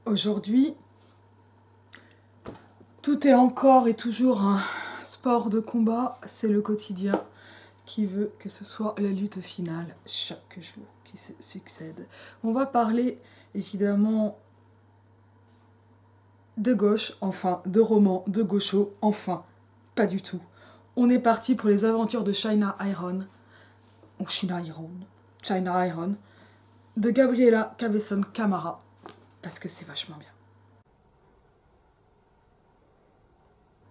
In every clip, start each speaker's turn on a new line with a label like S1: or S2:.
S1: Aujourd'hui, tout est encore et toujours un sport de combat, c'est le quotidien qui veut que ce soit la lutte finale chaque jour qui se succède. On va parler évidemment de gauche, enfin, de roman, de gaucho, enfin, pas du tout. On est parti pour les aventures de China Iron, ou China Iron, de Gabriela Cabezón Camara, parce que c'est vachement bien.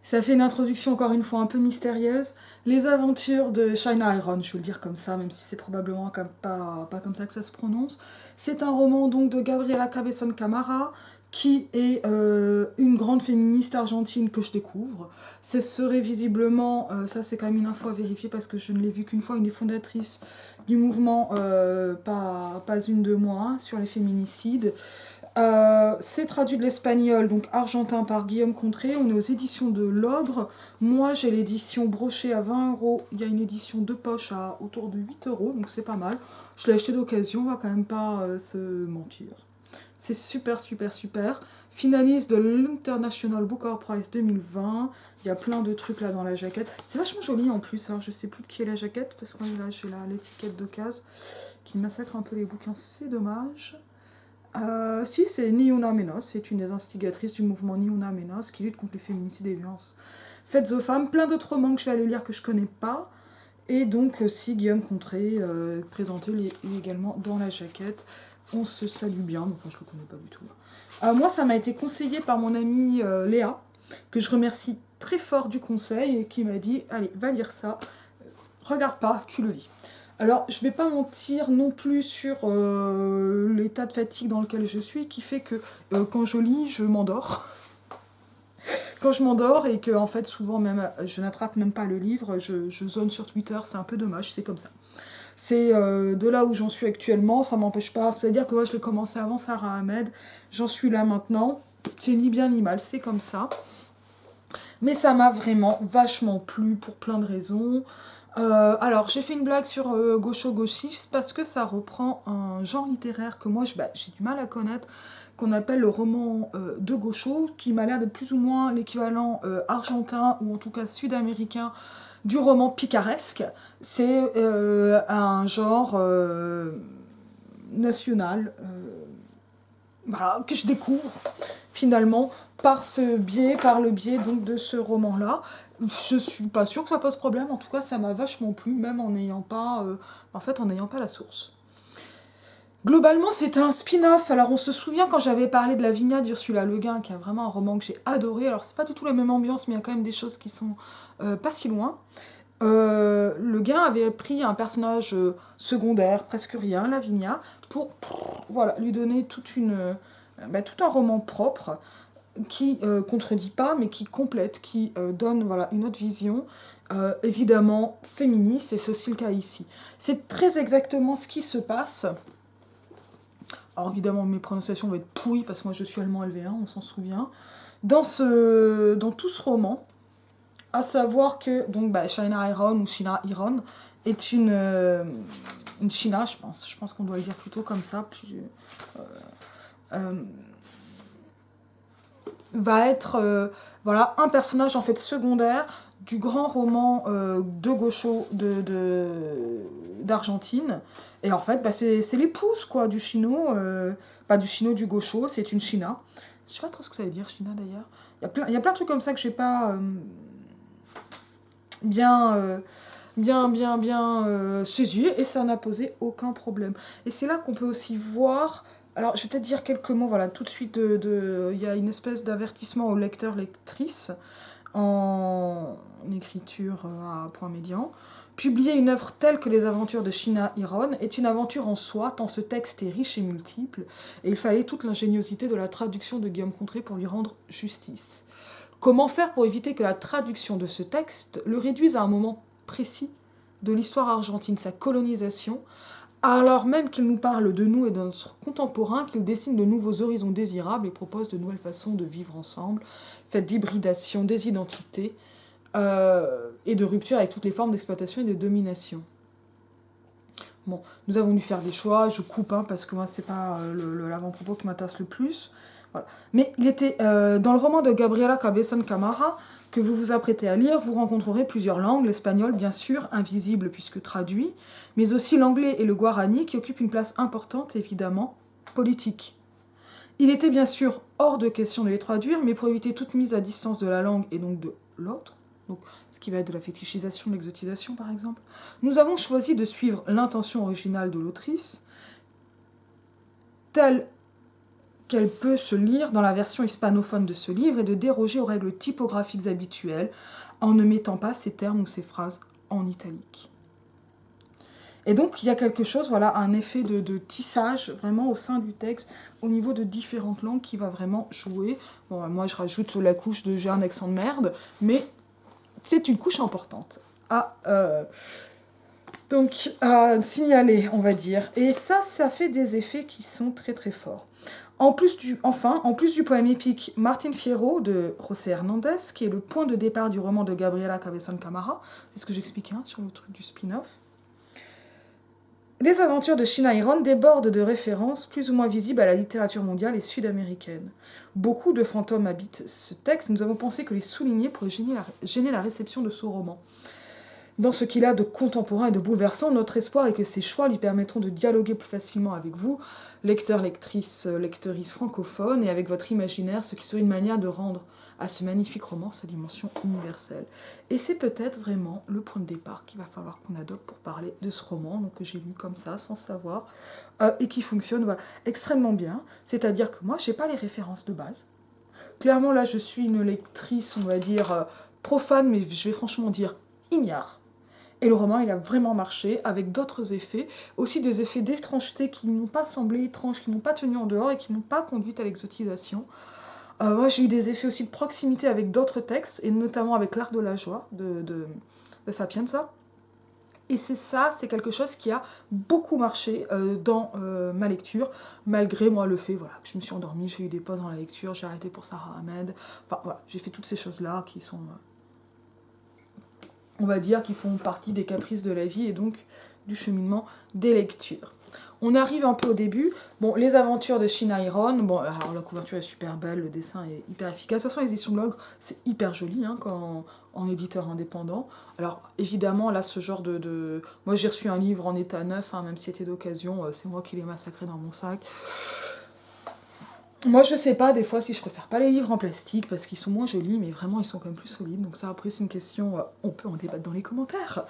S1: Ça fait une introduction encore une fois un peu mystérieuse. Les aventures de China Iron, je vais le dire comme ça, même si c'est probablement pas comme ça que ça se prononce. C'est un roman donc de Gabriela Cabezón Camara, qui est une grande féministe argentine que je découvre. Ce serait visiblement, ça c'est quand même une info à vérifier parce que je ne l'ai vue qu'une fois, une des fondatrices du mouvement pas une de moi sur les féminicides. C'est traduit de l'espagnol, donc argentin par Guillaume Contré. On est aux éditions de l'Ogre. Moi, j'ai l'édition brochée à 20 €. Il y a une édition de poche à autour de 8 €, donc c'est pas mal. Je l'ai acheté d'occasion, on va quand même pas se mentir. C'est super, super, super. Finaliste de l'International Booker Prize 2020. Il y a plein de trucs là dans la jaquette. C'est vachement joli en plus. Alors, je sais plus de qui est la jaquette parce que là, j'ai l'étiquette d'occasion qui massacre un peu les bouquins. C'est dommage. Si, c'est Ni Una Menos, c'est une des instigatrices du mouvement Ni Una Menos qui lutte contre les féminicides et les violences faites aux femmes. Plein d'autres romans que je vais aller lire que je connais pas. Et donc, si Guillaume Contré présenté également dans la jaquette. On se salue bien, mais enfin, je le connais pas du tout. Moi, ça m'a été conseillé par mon amie Léa, que je remercie très fort du conseil, et qui m'a dit allez, va lire ça, regarde pas, tu le lis. Alors, je vais pas mentir non plus sur l'état de fatigue dans lequel je suis, qui fait que quand je lis, je m'endors. Quand je m'endors et que, en fait, souvent, même, je n'attrape même pas le livre, je zone sur Twitter, c'est un peu dommage, c'est comme ça. C'est de là où j'en suis actuellement, ça m'empêche pas. C'est-à-dire que moi, je l'ai commencé avant Sarah Ahmed, j'en suis là maintenant. C'est ni bien ni mal, c'est comme ça. Mais ça m'a vraiment vachement plu pour plein de raisons. Alors, j'ai fait une blague sur gaucho-gauchiste parce que ça reprend un genre littéraire que moi, j'ai du mal à connaître, qu'on appelle le roman de gaucho, qui m'a l'air d'être plus ou moins l'équivalent argentin, ou en tout cas sud-américain, du roman picaresque. C'est un genre national, voilà, que je découvre finalement par le biais donc de ce roman-là. Je suis pas sûre que ça pose problème, en tout cas ça m'a vachement plu, même en n'ayant pas, en n'ayant pas la source. Globalement, c'est un spin-off. Alors, on se souvient quand j'avais parlé de La Vigna d'Ursula Le Guin, qui est vraiment un roman que j'ai adoré. Alors, c'est pas du tout la même ambiance, mais il y a quand même des choses qui sont pas si loin. Le Guin avait pris un personnage secondaire, presque rien, Lavinia, pour voilà, lui donner tout un roman propre qui contredit pas, mais qui complète, qui donne voilà, une autre vision, évidemment féministe, et c'est aussi le cas ici. C'est très exactement ce qui se passe. Alors évidemment, mes prononciations vont être pourries, parce que moi je suis allemand LV1, on s'en souvient. Dans tout ce roman, à savoir que donc, China Iron ou China Iron est une China, je pense. Je pense qu'on doit le dire plutôt comme ça. Euh, va être voilà, un personnage en fait secondaire du grand roman de gaucho d'Argentine. Et en fait, c'est l'épouse quoi, du chino, pas du chino, du gaucho, c'est une china. Je sais pas trop ce que ça veut dire, china d'ailleurs. Il y a plein de trucs comme ça que j'ai pas bien, saisi, et ça n'a posé aucun problème. Et c'est là qu'on peut aussi voir. Alors, je vais peut-être dire quelques mots, voilà, tout de suite. Il y a une espèce d'avertissement aux lecteurs, lectrices, en écriture à point médian. Publier une œuvre telle que Les Aventures de China Iron est une aventure en soi, tant ce texte est riche et multiple, et il fallait toute l'ingéniosité de la traduction de Guillaume Contré pour lui rendre justice. Comment faire pour éviter que la traduction de ce texte le réduise à un moment précis de l'histoire argentine, sa colonisation, alors même qu'il nous parle de nous et de notre contemporain, qu'il dessine de nouveaux horizons désirables et propose de nouvelles façons de vivre ensemble, faites d'hybridation des identités et de rupture avec toutes les formes d'exploitation et de domination. Bon, nous avons dû faire des choix, je coupe parce que moi c'est pas l'avant-propos qui m'intéresse le plus. Voilà. Mais il était dans le roman de Gabriela Cabezón Camara, que vous vous apprêtez à lire, vous rencontrerez plusieurs langues, l'espagnol bien sûr, invisible puisque traduit, mais aussi l'anglais et le guarani qui occupent une place importante, évidemment, politique. Il était bien sûr hors de question de les traduire, mais pour éviter toute mise à distance de la langue et donc de l'autre, donc ce qui va être de la fétichisation, de l'exotisation par exemple, nous avons choisi de suivre l'intention originale de l'autrice, telle qu'elle peut se lire dans la version hispanophone de ce livre et de déroger aux règles typographiques habituelles en ne mettant pas ces termes ou ces phrases en italique. Et donc il y a quelque chose, voilà, un effet de tissage vraiment au sein du texte au niveau de différentes langues qui va vraiment jouer. Bon, moi je rajoute la couche de j'ai un accent de merde, mais c'est une couche importante à signaler, on va dire. Et ça fait des effets qui sont très très forts. En plus du poème épique Martin Fierro de José Hernandez, qui est le point de départ du roman de Gabriela Cabezón Camara, c'est ce que j'expliquais sur le truc du spin-off, les aventures de Sheena Iron débordent de références plus ou moins visibles à la littérature mondiale et sud-américaine. Beaucoup de fantômes habitent ce texte, nous avons pensé que les souligner pourrait gêner la réception de ce roman. Dans ce qu'il a de contemporain et de bouleversant, notre espoir est que ces choix lui permettront de dialoguer plus facilement avec vous, lecteurs, lectrices, lectrices francophones, et avec votre imaginaire, ce qui serait une manière de rendre à ce magnifique roman sa dimension universelle. Et c'est peut-être vraiment le point de départ qu'il va falloir qu'on adopte pour parler de ce roman, donc que j'ai lu comme ça, sans savoir, et qui fonctionne voilà, extrêmement bien. C'est-à-dire que moi, j'ai pas les références de base. Clairement, là, je suis une lectrice, on va dire, profane, mais je vais franchement dire ignare. Et le roman, il a vraiment marché, avec d'autres effets, aussi des effets d'étrangeté qui ne m'ont pas semblé étranges, qui ne m'ont pas tenu en dehors et qui ne m'ont pas conduite à l'exotisation. Moi, j'ai eu des effets aussi de proximité avec d'autres textes, et notamment avec L'Art de la Joie de Sapienza. Et c'est quelque chose qui a beaucoup marché dans ma lecture, malgré moi le fait voilà, que je me suis endormie, j'ai eu des pauses dans la lecture, j'ai arrêté pour Sarah Ahmed. Enfin voilà, j'ai fait toutes ces choses-là qui sont... on va dire, qui font partie des caprices de la vie et donc du cheminement des lectures. On arrive un peu au début. Bon, les aventures de Sheena Iron. Bon, alors la couverture est super belle, le dessin est hyper efficace. De toute façon, les éditions de l'Ogre, c'est hyper joli hein, en éditeur indépendant. Alors, évidemment, là, ce genre de... Moi, j'ai reçu un livre en état neuf, hein, même si c'était d'occasion. C'est moi qui l'ai massacré dans mon sac. Moi, je sais pas, des fois, si je préfère pas les livres en plastique, parce qu'ils sont moins jolis, mais vraiment, ils sont quand même plus solides. Donc ça, après, c'est une question... on peut en débattre dans les commentaires.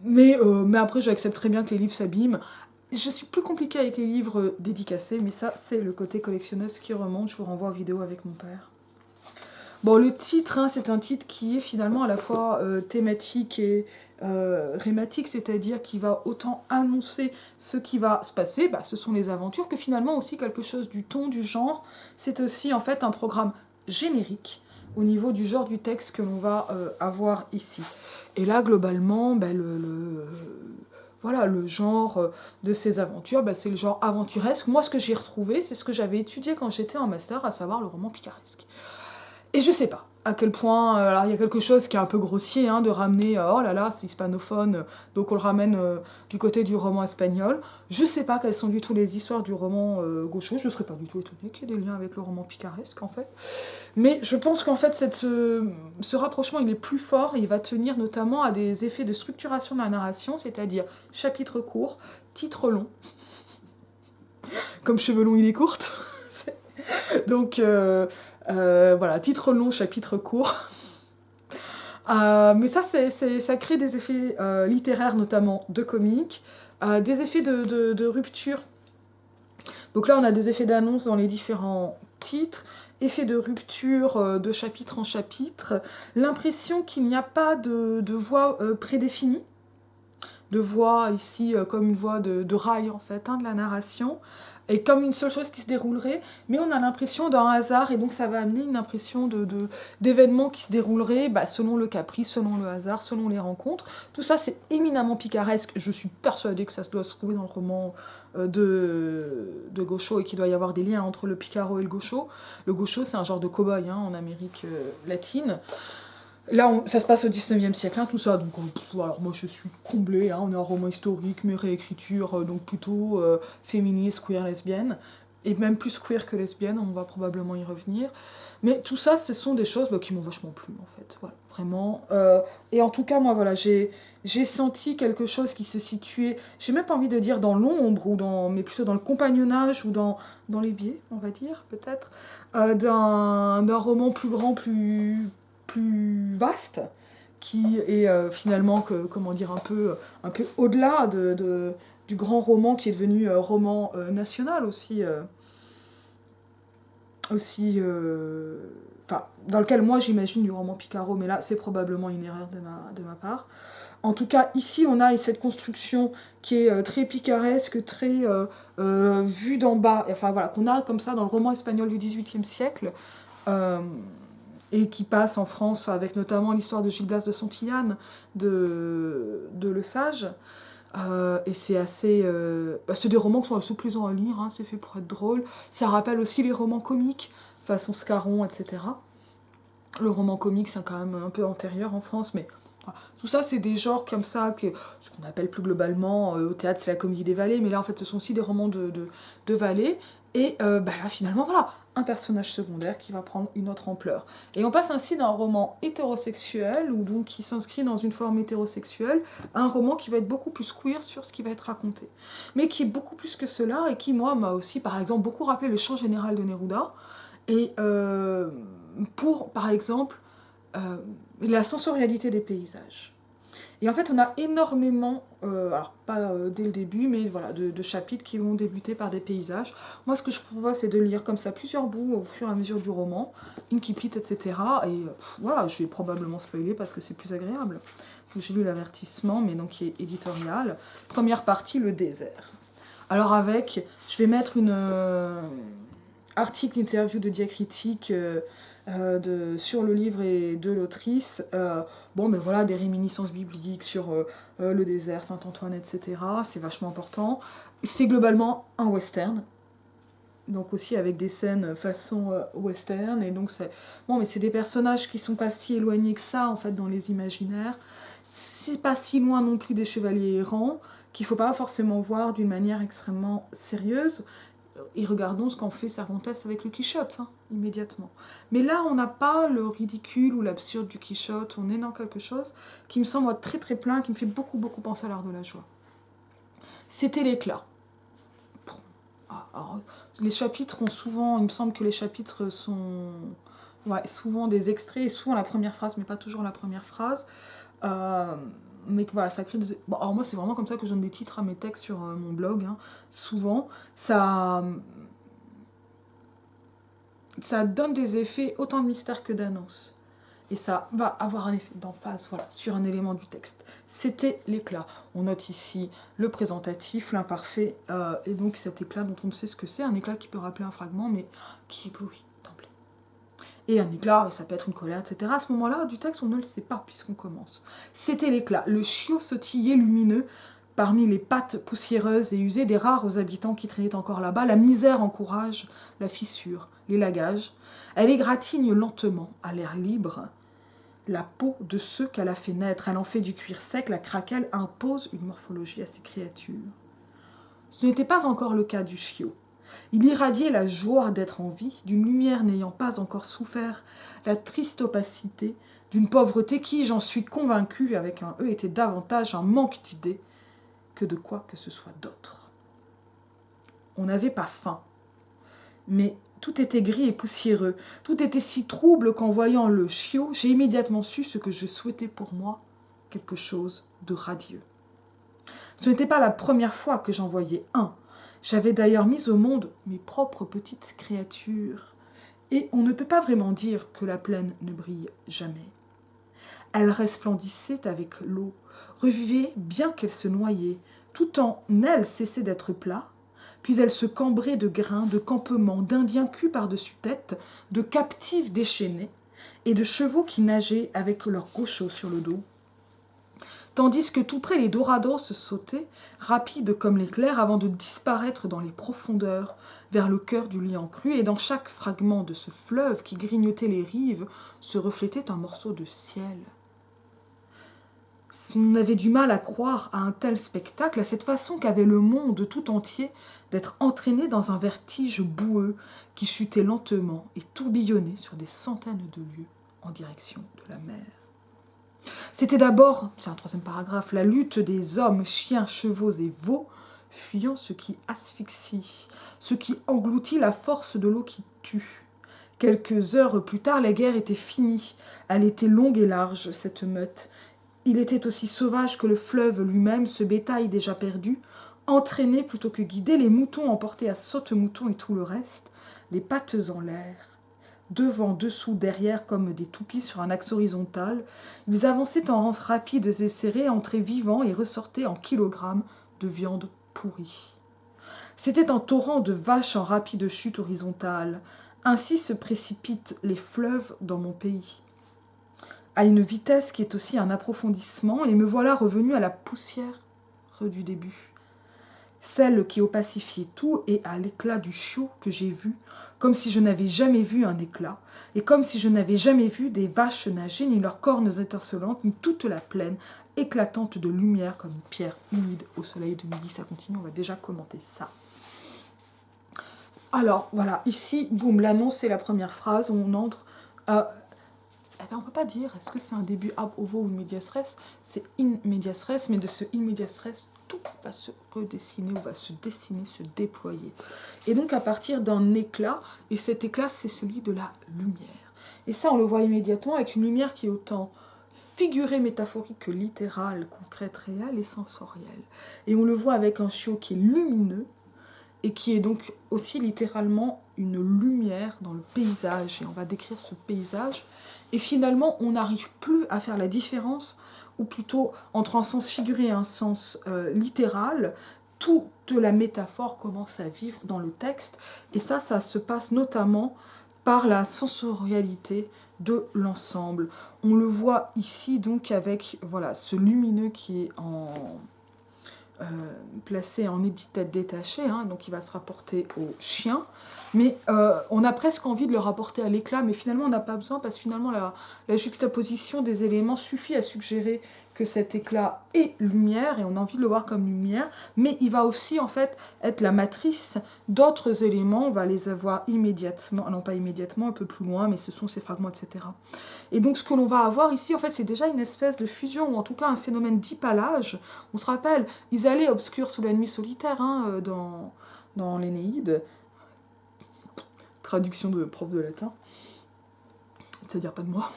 S1: Mais après, j'accepte très bien que les livres s'abîment. Je suis plus compliquée avec les livres dédicacés, mais ça, c'est le côté collectionneuse qui remonte. Je vous renvoie aux vidéos avec mon père. Bon, le titre, hein, c'est un titre qui est finalement à la fois thématique et rématique, c'est-à-dire qui va autant annoncer ce qui va se passer, ce sont les aventures, que finalement aussi quelque chose du ton, du genre. C'est aussi en fait un programme générique au niveau du genre du texte que l'on va avoir ici. Et là, globalement, voilà, le genre de ces aventures, c'est le genre aventuresque. Moi, ce que j'ai retrouvé, c'est ce que j'avais étudié quand j'étais en master, à savoir le roman picaresque. Et je sais pas à quel point, alors il y a quelque chose qui est un peu grossier, hein, de ramener, oh là là, c'est hispanophone, donc on le ramène du côté du roman espagnol. Je sais pas quelles sont du tout les histoires du roman gaucho, je serais pas du tout étonnée qu'il y ait des liens avec le roman picaresque en fait. Mais je pense qu'en fait ce rapprochement il est plus fort, et il va tenir notamment à des effets de structuration de la narration, c'est-à-dire chapitre court, titre long, comme cheveux longs il est courte. Donc voilà, titre long, chapitre court. Mais ça crée des effets littéraires, notamment de comiques, des effets de rupture. Donc là, on a des effets d'annonce dans les différents titres, effets de rupture de chapitre en chapitre, l'impression qu'il n'y a pas de voix prédéfinie, de voix ici comme une voix de rail en fait, hein, de la narration, et comme une seule chose qui se déroulerait, mais on a l'impression d'un hasard, et donc ça va amener une impression d'événements qui se dérouleraient selon le caprice, selon le hasard, selon les rencontres. Tout ça, c'est éminemment picaresque. Je suis persuadée que ça doit se trouver dans le roman de Gaucho, et qu'il doit y avoir des liens entre le picaro et le gaucho. Le gaucho, c'est un genre de cow-boy hein, en Amérique latine. Là, ça se passe au 19e siècle, hein, tout ça, donc alors moi je suis comblée, hein, on est un roman historique, mais réécriture, donc plutôt féministe, queer, lesbienne. et même plus queer que lesbienne, on va probablement y revenir. Mais tout ça, ce sont des choses qui m'ont vachement plu, en fait. Voilà, vraiment. Et en tout cas, moi, voilà, j'ai senti quelque chose qui se situait, j'ai même pas envie de dire dans l'ombre, mais plutôt dans le compagnonnage, ou dans les biais, on va dire, peut-être, d'un roman plus grand, plus vaste, qui est finalement, comment dire, un peu au-delà du grand roman qui est devenu roman national enfin, dans lequel moi j'imagine du roman Picaro, mais là c'est probablement une erreur de ma part. En tout cas, ici on a cette construction qui est très picaresque, très vue d'en bas, enfin voilà, qu'on a comme ça dans le roman espagnol du XVIIIe siècle, euh, et qui passe en France avec notamment l'histoire de Gil Blas de Santillane, de Le Sage. Et c'est assez. C'est des romans qui sont assez plaisants à lire, hein, c'est fait pour être drôle. Ça rappelle aussi les romans comiques, façon Scarron, etc. Le roman comique, c'est quand même un peu antérieur en France, mais voilà. Tout ça, c'est des genres comme ça, ce qu'on appelle plus globalement, au théâtre, c'est la comédie des vallées, mais là, en fait, ce sont aussi des romans de vallées. Et là, finalement, voilà, un personnage secondaire qui va prendre une autre ampleur. Et on passe ainsi d'un roman hétérosexuel, ou donc qui s'inscrit dans une forme hétérosexuelle, à un roman qui va être beaucoup plus queer sur ce qui va être raconté. Mais qui est beaucoup plus que cela, et qui, moi, m'a aussi, par exemple, beaucoup rappelé le chant général de Neruda, et pour, par exemple, la sensorialité des paysages. Et en fait, on a énormément, alors pas dès le début, mais voilà, de chapitres qui vont débuter par des paysages. Moi, ce que je propose, c'est de lire comme ça plusieurs bouts au fur et à mesure du roman, incipit, etc. Et voilà, je vais probablement spoiler parce que c'est plus agréable. Donc, j'ai lu l'avertissement, mais donc qui est éditorial. Première partie, le désert. Alors je vais mettre une article, interview de diacritique sur le livre et de l'autrice. Mais voilà, des réminiscences bibliques sur le désert, Saint-Antoine, etc. C'est vachement important. C'est globalement un western, donc aussi avec des scènes façon western, et donc mais c'est des personnages qui sont pas si éloignés que ça, en fait, dans les imaginaires. C'est pas si loin non plus des chevaliers errants, qu'il faut pas forcément voir d'une manière extrêmement sérieuse. Et regardons ce qu'en fait Cervantes avec le Quichotte, hein, immédiatement. Mais là, on n'a pas le ridicule ou l'absurde du Quichotte, on est dans quelque chose qui me semble très très plein, qui me fait beaucoup beaucoup penser à l'art de la joie. C'était l'éclat. Alors, les chapitres ont souvent, il me semble que les chapitres sont souvent des extraits, et souvent la première phrase, mais pas toujours la première phrase. Mais que voilà, ça crée des... Bon, alors moi, c'est vraiment comme ça que je donne des titres à mes textes sur mon blog, hein. Souvent, ça donne des effets autant de mystère que d'annonce. Et ça va avoir un effet d'emphase, voilà, sur un élément du texte. C'était l'éclat. On note ici le présentatif, l'imparfait, et donc cet éclat dont on ne sait ce que c'est, un éclat qui peut rappeler un fragment, mais qui éblouit d'emblée. Et un éclat, ça peut être une colère, etc. À ce moment-là, du texte, on ne le sait pas, puisqu'on commence. C'était l'éclat, le chiot sautillé lumineux, parmi les pattes poussiéreuses et usées des rares habitants qui traînaient encore là-bas. La misère encourage la fissure, l'élagage. Elle égratigne lentement, à l'air libre, la peau de ceux qu'elle a fait naître. Elle en fait du cuir sec, la craquelle impose une morphologie à ces créatures. Ce n'était pas encore le cas du chiot. Il irradiait la joie d'être en vie, d'une lumière n'ayant pas encore souffert la triste opacité d'une pauvreté qui, j'en suis convaincue, avec un E, était davantage un manque d'idées que de quoi que ce soit d'autre. On n'avait pas faim, mais tout était gris et poussiéreux, tout était si trouble qu'en voyant le chiot, j'ai immédiatement su ce que je souhaitais pour moi, quelque chose de radieux. Ce n'était pas la première fois que j'en voyais un. J'avais d'ailleurs mis au monde mes propres petites créatures, et on ne peut pas vraiment dire que la plaine ne brille jamais. Elle resplendissait avec l'eau, revivait bien qu'elle se noyait, tout en elle cessait d'être plat, puis elle se cambrait de grains, de campements, d'indiens culs par-dessus tête, de captifs déchaînés, et de chevaux qui nageaient avec leurs gauchos sur le dos. Tandis que tout près les dorados sautaient, rapides comme l'éclair, avant de disparaître dans les profondeurs, vers le cœur du liant cru, et dans chaque fragment de ce fleuve qui grignotait les rives, se reflétait un morceau de ciel. On avait du mal à croire à un tel spectacle, à cette façon qu'avait le monde tout entier d'être entraîné dans un vertige boueux qui chutait lentement et tourbillonnait sur des centaines de lieues en direction de la mer. C'était d'abord, c'est un troisième paragraphe, la lutte des hommes, chiens, chevaux et veaux, fuyant ce qui asphyxie, ce qui engloutit la force de l'eau qui tue. Quelques heures plus tard, la guerre était finie. Elle était longue et large, cette meute. Il était aussi sauvage que le fleuve lui-même, ce bétail déjà perdu, entraîné plutôt que guidé, les moutons emportés à saute-moutons et tout le reste, les pattes en l'air. Devant, dessous, derrière, comme des toupies sur un axe horizontal, ils avançaient en rangs rapides et serrés, entraient vivants et ressortaient en kilogrammes de viande pourrie. C'était un torrent de vaches en rapide chute horizontale. Ainsi se précipitent les fleuves dans mon pays, à une vitesse qui est aussi un approfondissement, et me voilà revenu à la poussière du début. Celle qui opacifiait tout et à l'éclat du chiot que j'ai vu, comme si je n'avais jamais vu un éclat, et comme si je n'avais jamais vu des vaches nager, ni leurs cornes étincelantes, ni toute la plaine éclatante de lumière comme une pierre humide au soleil de midi. Ça continue, on va déjà commenter ça. Alors, voilà, ici, boum, l'annonce, c'est la première phrase, on entre... on ne peut pas dire, est-ce que c'est un début ab ovo ou in medias res? C'est in medias res, mais de ce in medias res, tout va se redessiner, ou va se dessiner, se déployer. Et donc à partir d'un éclat, et cet éclat, c'est celui de la lumière. Et ça, on le voit immédiatement avec une lumière qui est autant figurée, métaphorique que littérale, concrète, réelle et sensorielle. Et on le voit avec un chiot qui est lumineux, et qui est donc aussi littéralement une lumière dans le paysage. Et on va décrire ce paysage. Et finalement, on n'arrive plus à faire la différence, ou plutôt entre un sens figuré et un sens littéral. Toute la métaphore commence à vivre dans le texte. Et ça se passe notamment par la sensorialité de l'ensemble. On le voit ici donc avec voilà, ce lumineux qui est placé en épithète détachée, hein, donc il va se rapporter au chien, mais on a presque envie de le rapporter à l'éclat, mais finalement on n'a pas besoin, parce que finalement la juxtaposition des éléments suffit à suggérer que cet éclat est lumière, et on a envie de le voir comme lumière, mais il va aussi en fait être la matrice d'autres éléments, on va les avoir immédiatement, non pas immédiatement, un peu plus loin, mais ce sont ces fragments, etc. Et donc ce que l'on va avoir ici, en fait, c'est déjà une espèce de fusion, ou en tout cas un phénomène d'hypalage. On se rappelle, ils allaient obscurs sous la nuit solitaire, hein, dans l'Énéide, traduction de prof de latin, c'est-à-dire pas de moi.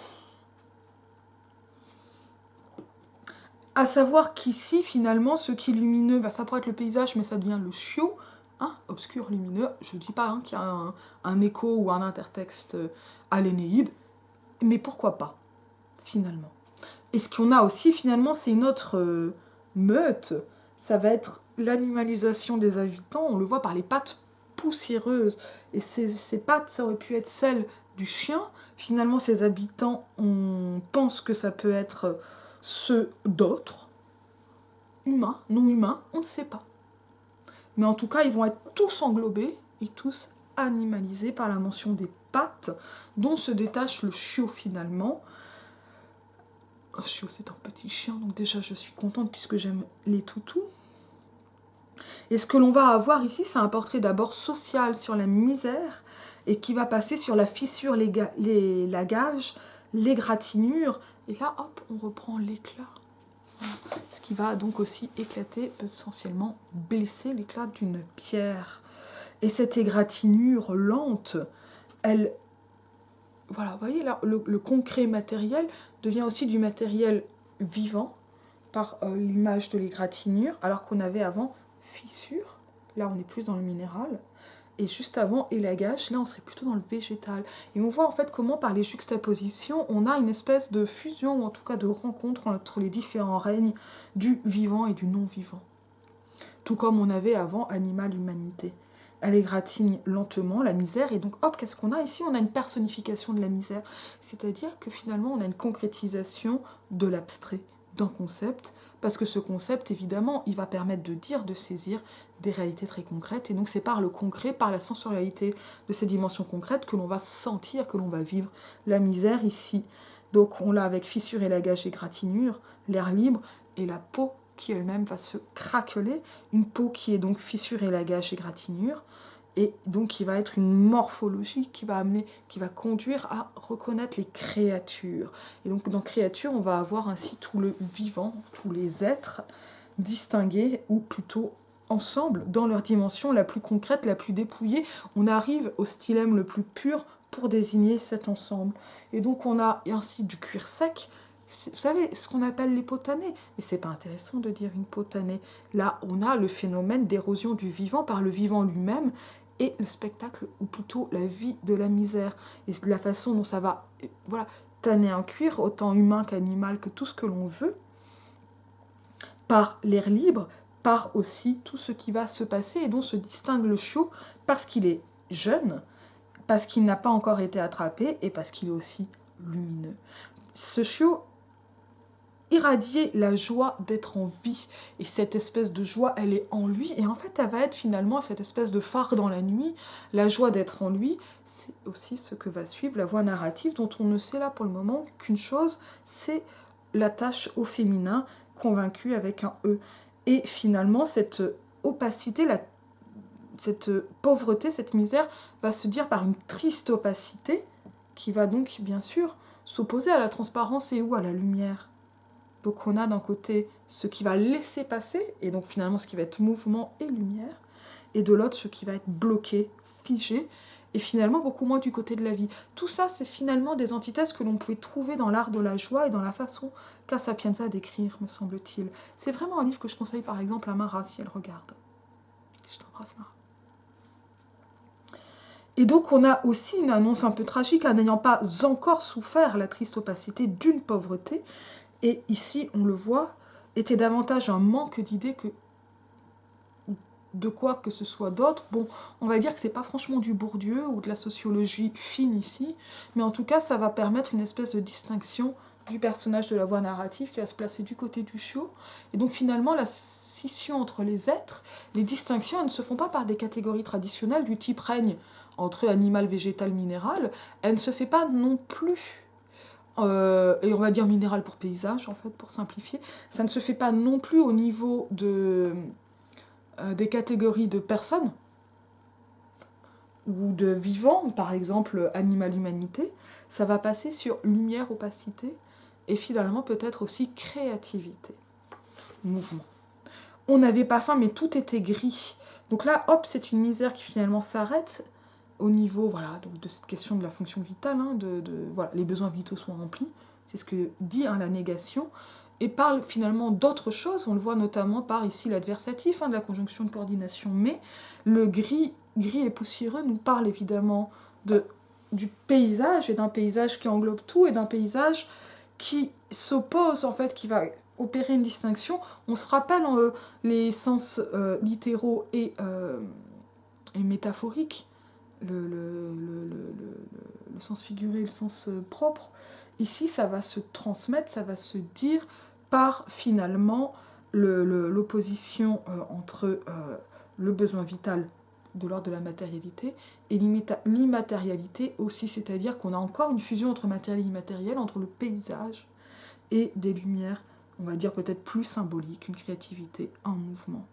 S1: À savoir qu'ici, finalement, ce qui est lumineux, bah, ça pourrait être le paysage, mais ça devient le chiot, hein, obscur, lumineux. Je ne dis pas hein, qu'il y a un écho ou un intertexte à l'Énéide, mais pourquoi pas, finalement. Et ce qu'on a aussi, finalement, c'est une autre meute, ça va être l'animalisation des habitants, on le voit par les pattes poussiéreuses, et ces pattes, ça aurait pu être celles du chien. Finalement, ces habitants, on pense que ça peut être ceux d'autres, humains, non humains, on ne sait pas. Mais en tout cas, ils vont être tous englobés et tous animalisés par la mention des pattes, dont se détache le chiot finalement. Le chiot, c'est un petit chien, donc déjà je suis contente puisque j'aime les toutous. Et ce que l'on va avoir ici, c'est un portrait d'abord social sur la misère, et qui va passer sur la fissure, la gage, l'égratignure, et là, hop, on reprend l'éclat. Voilà. Ce qui va donc aussi éclater, essentiellement blesser l'éclat d'une pierre. Et cette égratignure lente, elle... Voilà, vous voyez là, le concret matériel devient aussi du matériel vivant, par l'image de l'égratignure, alors qu'on avait avant fissure, là on est plus dans le minéral, et juste avant élagage, là on serait plutôt dans le végétal. Et on voit en fait comment par les juxtapositions, on a une espèce de fusion, ou en tout cas de rencontre entre les différents règnes du vivant et du non-vivant. Tout comme on avait avant animal-humanité. Elle égratigne lentement la misère, et donc hop, qu'est-ce qu'on a ici? On a une personnification de la misère, c'est-à-dire que finalement on a une concrétisation de l'abstrait, d'un concept, parce que ce concept, évidemment, il va permettre de dire, de saisir des réalités très concrètes, et donc c'est par le concret, par la sensorialité de ces dimensions concrètes que l'on va sentir, que l'on va vivre la misère ici. Donc on l'a avec fissure, élagage et gratinure, l'air libre, et la peau qui elle-même va se craqueler, une peau qui est donc fissure, élagage et gratinure, et donc qui va être une morphologie qui va conduire à reconnaître les créatures. Et donc dans créatures, on va avoir ainsi tout le vivant, tous les êtres distingués, ou plutôt ensemble, dans leur dimension la plus concrète, la plus dépouillée. On arrive au stylème le plus pur pour désigner cet ensemble. Et donc on a ainsi du cuir sec, vous savez, ce qu'on appelle les peaux tannées. Mais c'est pas intéressant de dire une peau tannée. Là, on a le phénomène d'érosion du vivant par le vivant lui-même, et le spectacle, ou plutôt la vie de la misère, et de la façon dont ça va, voilà, tanner un cuir, autant humain qu'animal, que tout ce que l'on veut, par l'air libre, par aussi tout ce qui va se passer, et dont se distingue le chiot, parce qu'il est jeune, parce qu'il n'a pas encore été attrapé, et parce qu'il est aussi lumineux. Ce chiot irradier la joie d'être en vie, et cette espèce de joie, elle est en lui, et en fait elle va être finalement cette espèce de phare dans la nuit. La joie d'être en lui, c'est aussi ce que va suivre la voie narrative, dont on ne sait là pour le moment qu'une chose, c'est l'attache au féminin, convaincu avec un E. Et finalement cette opacité, cette pauvreté, cette misère va se dire par une triste opacité, qui va donc bien sûr s'opposer à la transparence et ou à la lumière. Donc on a d'un côté ce qui va laisser passer, et donc finalement ce qui va être mouvement et lumière, et de l'autre ce qui va être bloqué, figé, et finalement beaucoup moins du côté de la vie. Tout ça, c'est finalement des antithèses que l'on pouvait trouver dans l'art de la joie et dans la façon qu'a Sapienza d'écrire, me semble-t-il. C'est vraiment un livre que je conseille par exemple à Mara si elle regarde. Je t'embrasse, Mara. Et donc on a aussi une annonce un peu tragique, en n'ayant pas encore souffert la triste opacité d'une pauvreté. Et ici, on le voit, était davantage un manque d'idées que de quoi que ce soit d'autre. Bon, on va dire que c'est pas franchement du Bourdieu ou de la sociologie fine ici, mais en tout cas, ça va permettre une espèce de distinction du personnage de la voix narrative qui va se placer du côté du chiot. Et donc finalement, la scission entre les êtres, les distinctions, elles ne se font pas par des catégories traditionnelles du type règne entre animal, végétal, minéral. Elle ne se fait pas non plus... et on va dire minéral pour paysage, en fait, pour simplifier, ça ne se fait pas non plus au niveau des catégories de personnes ou de vivants, par exemple animal-humanité, ça va passer sur lumière, opacité, et finalement peut-être aussi créativité, mouvement. On n'avait pas faim, mais tout était gris. Donc là, hop, c'est une misère qui finalement s'arrête au niveau voilà, donc de cette question de la fonction vitale, hein, voilà, les besoins vitaux sont remplis, c'est ce que dit la négation, et parle finalement d'autres choses, on le voit notamment par ici l'adversatif, de la conjonction de coordination, mais le gris et poussiéreux nous parle évidemment du paysage, et d'un paysage qui englobe tout, et d'un paysage qui s'oppose, en fait, qui va opérer une distinction. On se rappelle les sens littéraux et métaphoriques, le sens figuré et le sens propre. Ici, ça va se transmettre, ça va se dire par finalement l'opposition entre le besoin vital de l'ordre de la matérialité et l'immatérialité aussi, c'est-à-dire qu'on a encore une fusion entre matériel et immatériel, entre le paysage et des lumières, on va dire peut-être plus symboliques, une créativité, un mouvement.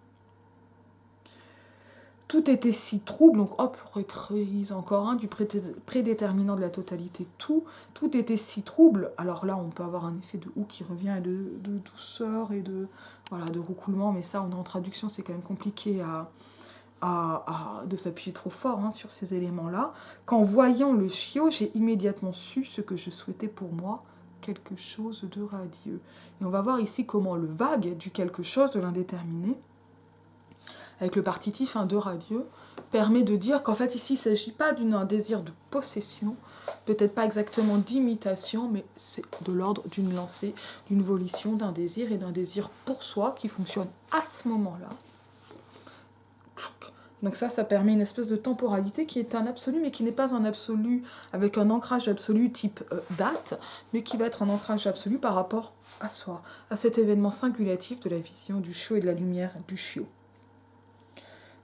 S1: Tout était si trouble, donc hop, reprise encore du prédéterminant de la totalité, tout était si trouble. Alors là, on peut avoir un effet de ou qui revient, de douceur et de roucoulement, mais ça, on est en traduction, c'est quand même compliqué de s'appuyer trop fort sur ces éléments-là. Qu'en voyant le chiot, j'ai immédiatement su ce que je souhaitais pour moi, quelque chose de radieux. Et on va voir ici comment le vague du quelque chose, de l'indéterminé, avec le partitif de radieux, permet de dire qu'en fait ici il ne s'agit pas d'un désir de possession, peut-être pas exactement d'imitation, mais c'est de l'ordre d'une lancée, d'une volition, d'un désir, et d'un désir pour soi qui fonctionne à ce moment-là. Donc ça permet une espèce de temporalité qui est un absolu, mais qui n'est pas un absolu avec un ancrage absolu type date, mais qui va être un ancrage absolu par rapport à soi, à cet événement singulatif de la vision du chiot et de la lumière du chiot.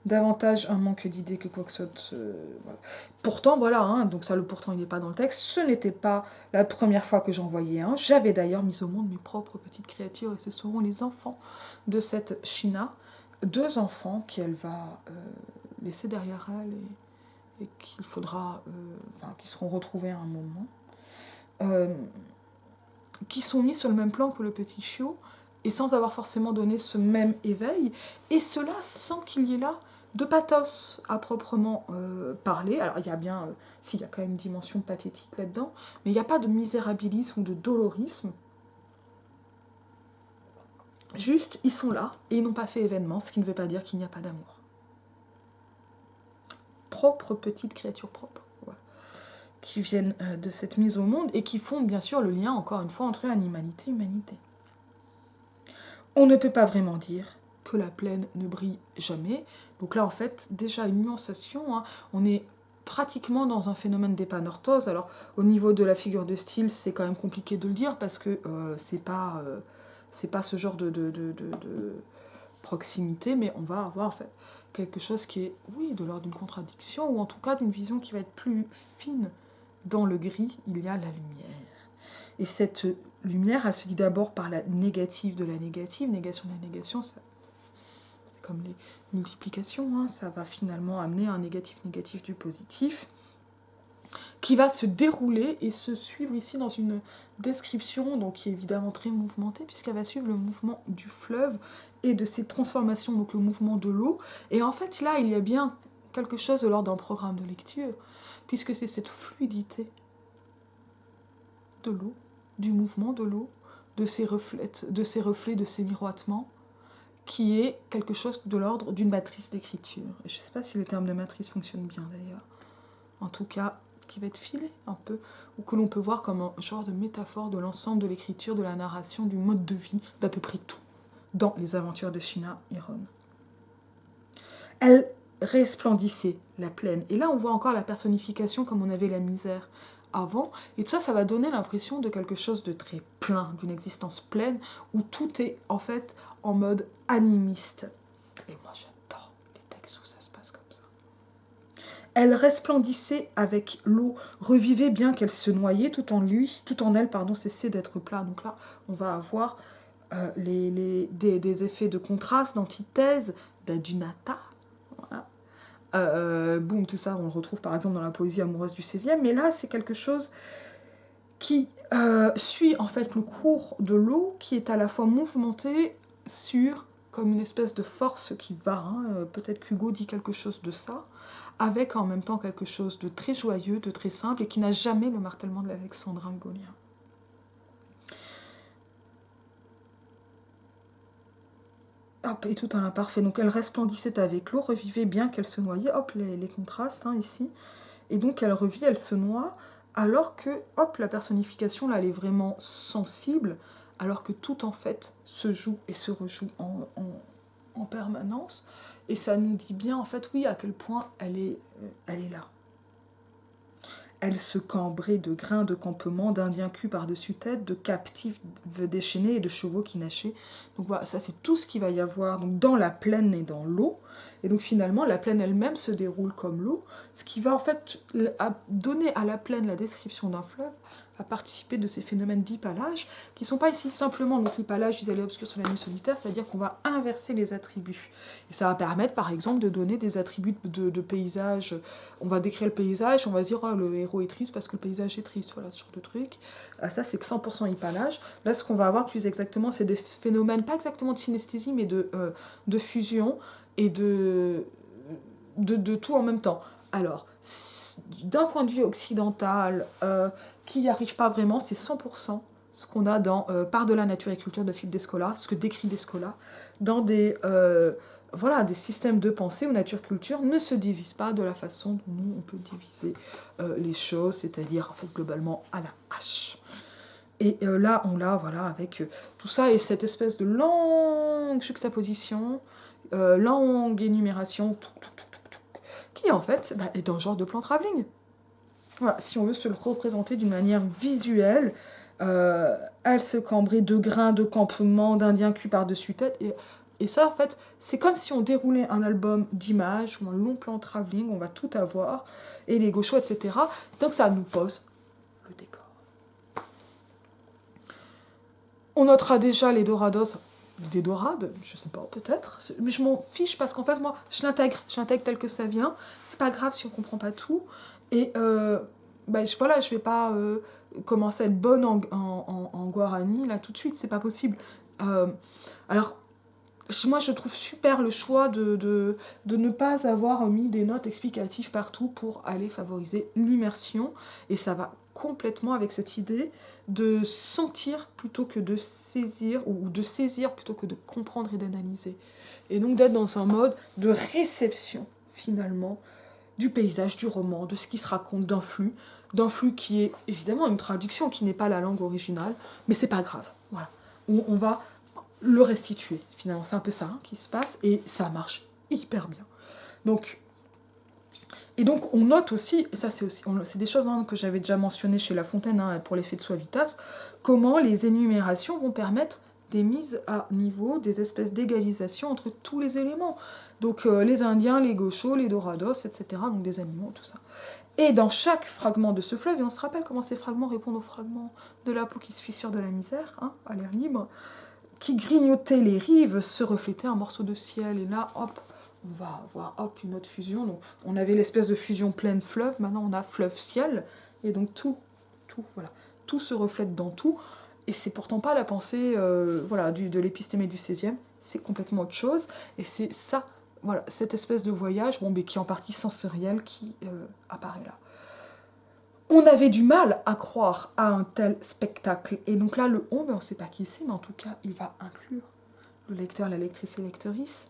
S1: davantage un manque d'idées que quoi que ce soit. Voilà. Pourtant, voilà, hein, donc ça, le pourtant, il n'est pas dans le texte. Ce n'était pas la première fois que j'en voyais un. J'avais d'ailleurs mis au monde mes propres petites créatures, et ce seront les enfants de cette China. 2 enfants qu'elle va laisser derrière elle et qu'il faudra, qui seront retrouvés à un moment, qui sont mis sur le même plan que le petit chiot, et sans avoir forcément donné ce même éveil, et cela sans qu'il y ait là de pathos à proprement parler. Alors il y a bien, s'il y a quand même une dimension pathétique là-dedans, mais il n'y a pas de misérabilisme ou de dolorisme. Juste, ils sont là, et ils n'ont pas fait événement, ce qui ne veut pas dire qu'il n'y a pas d'amour. Propre petite créature propre, voilà, qui viennent de cette mise au monde, et qui font bien sûr le lien, encore une fois, entre animalité et humanité. On ne peut pas vraiment dire que la plaine ne brille jamais. Donc là, en fait, déjà une nuanciation, hein. On est pratiquement dans un phénomène d'épanorthose. Alors, au niveau de la figure de style, c'est quand même compliqué de le dire parce que c'est pas ce genre de proximité, mais on va avoir en fait quelque chose qui est, oui, de l'ordre d'une contradiction, ou en tout cas d'une vision qui va être plus fine. Dans le gris, il y a la lumière. Et cette lumière, elle se dit d'abord par la négative de la négative. Négation de la négation, c'est comme les multiplications, hein, ça va finalement amener un négatif du positif, qui va se dérouler et se suivre ici dans une description donc qui est évidemment très mouvementée, puisqu'elle va suivre le mouvement du fleuve et de ses transformations, donc le mouvement de l'eau. Et en fait, là, il y a bien quelque chose de l'ordre d'un programme de lecture, puisque c'est cette fluidité de l'eau, du mouvement de l'eau, de ses reflets, de ses miroitements, qui est quelque chose de l'ordre d'une matrice d'écriture. Et je ne sais pas si le terme de matrice fonctionne bien d'ailleurs. En tout cas, qui va être filé un peu, ou que l'on peut voir comme un genre de métaphore de l'ensemble de l'écriture, de la narration, du mode de vie, d'à peu près tout, dans les aventures de China Iron. Elle resplendissait la plaine. Et là, on voit encore la personnification comme on avait la misère avant. Et tout ça, ça va donner l'impression de quelque chose de très plein, d'une existence pleine, où tout est en fait en mode animiste. Et moi, j'adore les textes où ça se passe comme ça. Elle resplendissait avec l'eau, revivait bien qu'elle se noyait, tout en elle, cessait d'être plat. Donc là, on va avoir des effets de contraste, d'antithèse, d'adunata. Voilà. Boum, tout ça, on le retrouve par exemple dans la poésie amoureuse du XVIe, mais là, c'est quelque chose qui suit en fait le cours de l'eau, qui est à la fois mouvementé sur comme une espèce de force qui va, peut-être qu'Hugo dit quelque chose de ça, avec en même temps quelque chose de très joyeux, de très simple, et qui n'a jamais le martèlement de l'alexandrin gaulien. Hop, et tout un imparfait. Donc elle resplendissait avec l'eau, revivait bien qu'elle se noyait. Hop, les contrastes, ici. Et donc elle revit, elle se noie, alors que, hop, la personnification, là, elle est vraiment sensible, alors que tout, en fait, se joue et se rejoue en permanence. Et ça nous dit bien, en fait, oui, à quel point elle est là. Elle se cambrait de grains de campement, d'Indiens culs par-dessus tête, de captifs déchaînés et de chevaux qui nachaient. Donc voilà, ça c'est tout ce qu'il va y avoir donc, dans la plaine et dans l'eau. Et donc finalement, la plaine elle-même se déroule comme l'eau, ce qui va en fait donner à la plaine la description d'un fleuve, à participer de ces phénomènes d'hypalage, qui ne sont pas ici simplement donc l'hypalage des allées obscures sur la nuit solitaire, c'est-à-dire qu'on va inverser les attributs. Et ça va permettre par exemple de donner des attributs de paysage. On va décrire le paysage, on va se dire oh, le héros est triste parce que le paysage est triste, voilà ce genre de truc. Ça c'est que 100% hypalage. Là ce qu'on va avoir plus exactement c'est des phénomènes, pas exactement de synesthésie, mais de fusion et de tout en même temps. Alors, d'un point de vue occidental, qui n'y arrive pas vraiment, c'est 100% ce qu'on a dans Part de la nature et culture de Philippe Descola, ce que décrit Descola, dans des systèmes de pensée où nature-culture ne se divise pas de la façon dont nous, on peut diviser les choses, c'est-à-dire en fait, globalement à la hache. Et là, on l'a avec tout ça et cette espèce de longue juxtaposition, longue énumération, qui en fait est un genre de plan travelling. Voilà, si on veut se le représenter d'une manière visuelle, elle se cambrait de grains de campement, d'Indiens culs par-dessus tête, et Et ça, en fait, c'est comme si on déroulait un album d'images ou un long plan travelling, on va tout avoir, et les gauchos, etc. Donc ça nous pose le décor. On notera déjà les Dorados, des dorades, je sais pas, peut-être, mais je m'en fiche parce qu'en fait, moi, je l'intègre tel que ça vient. C'est pas grave si on comprend pas tout. Et voilà, je vais pas commencer à être bonne en guarani là tout de suite, c'est pas possible. Euh, alors, moi, je trouve super le choix de ne pas avoir mis des notes explicatives partout pour aller favoriser l'immersion. Et ça va complètement avec cette idée de sentir plutôt que de saisir, ou de saisir plutôt que de comprendre et d'analyser. Et donc d'être dans un mode de réception, finalement, du paysage, du roman, de ce qui se raconte, d'un flux qui est évidemment une traduction, qui n'est pas la langue originale, mais c'est pas grave. Voilà. On va le restituer. Finalement, c'est un peu ça qui se passe et ça marche hyper bien. Donc, on note aussi, et ça c'est des choses que j'avais déjà mentionnées chez La Fontaine pour l'effet de suavitas, comment les énumérations vont permettre des mises à niveau, des espèces d'égalisation entre tous les éléments. Donc les Indiens, les Gauchos, les Dorados, etc. Donc des animaux, tout ça. Et dans chaque fragment de ce fleuve, et on se rappelle comment ces fragments répondent aux fragments de la peau qui se fissure de la misère, à l'air libre, qui grignotait les rives, se reflétait un morceau de ciel. Et là, hop, on va avoir une autre fusion. Donc, on avait l'espèce de fusion pleine fleuve, maintenant on a fleuve-ciel. Et donc tout se reflète dans tout. Et c'est pourtant pas la pensée de l'épistémée du XVIe, c'est complètement autre chose. Et c'est ça, cette espèce de voyage, qui est en partie sensoriel, qui apparaît là. On avait du mal à croire à un tel spectacle. Et donc là, le on ne sait pas qui c'est, mais en tout cas, il va inclure le lecteur, la lectrice et lectrice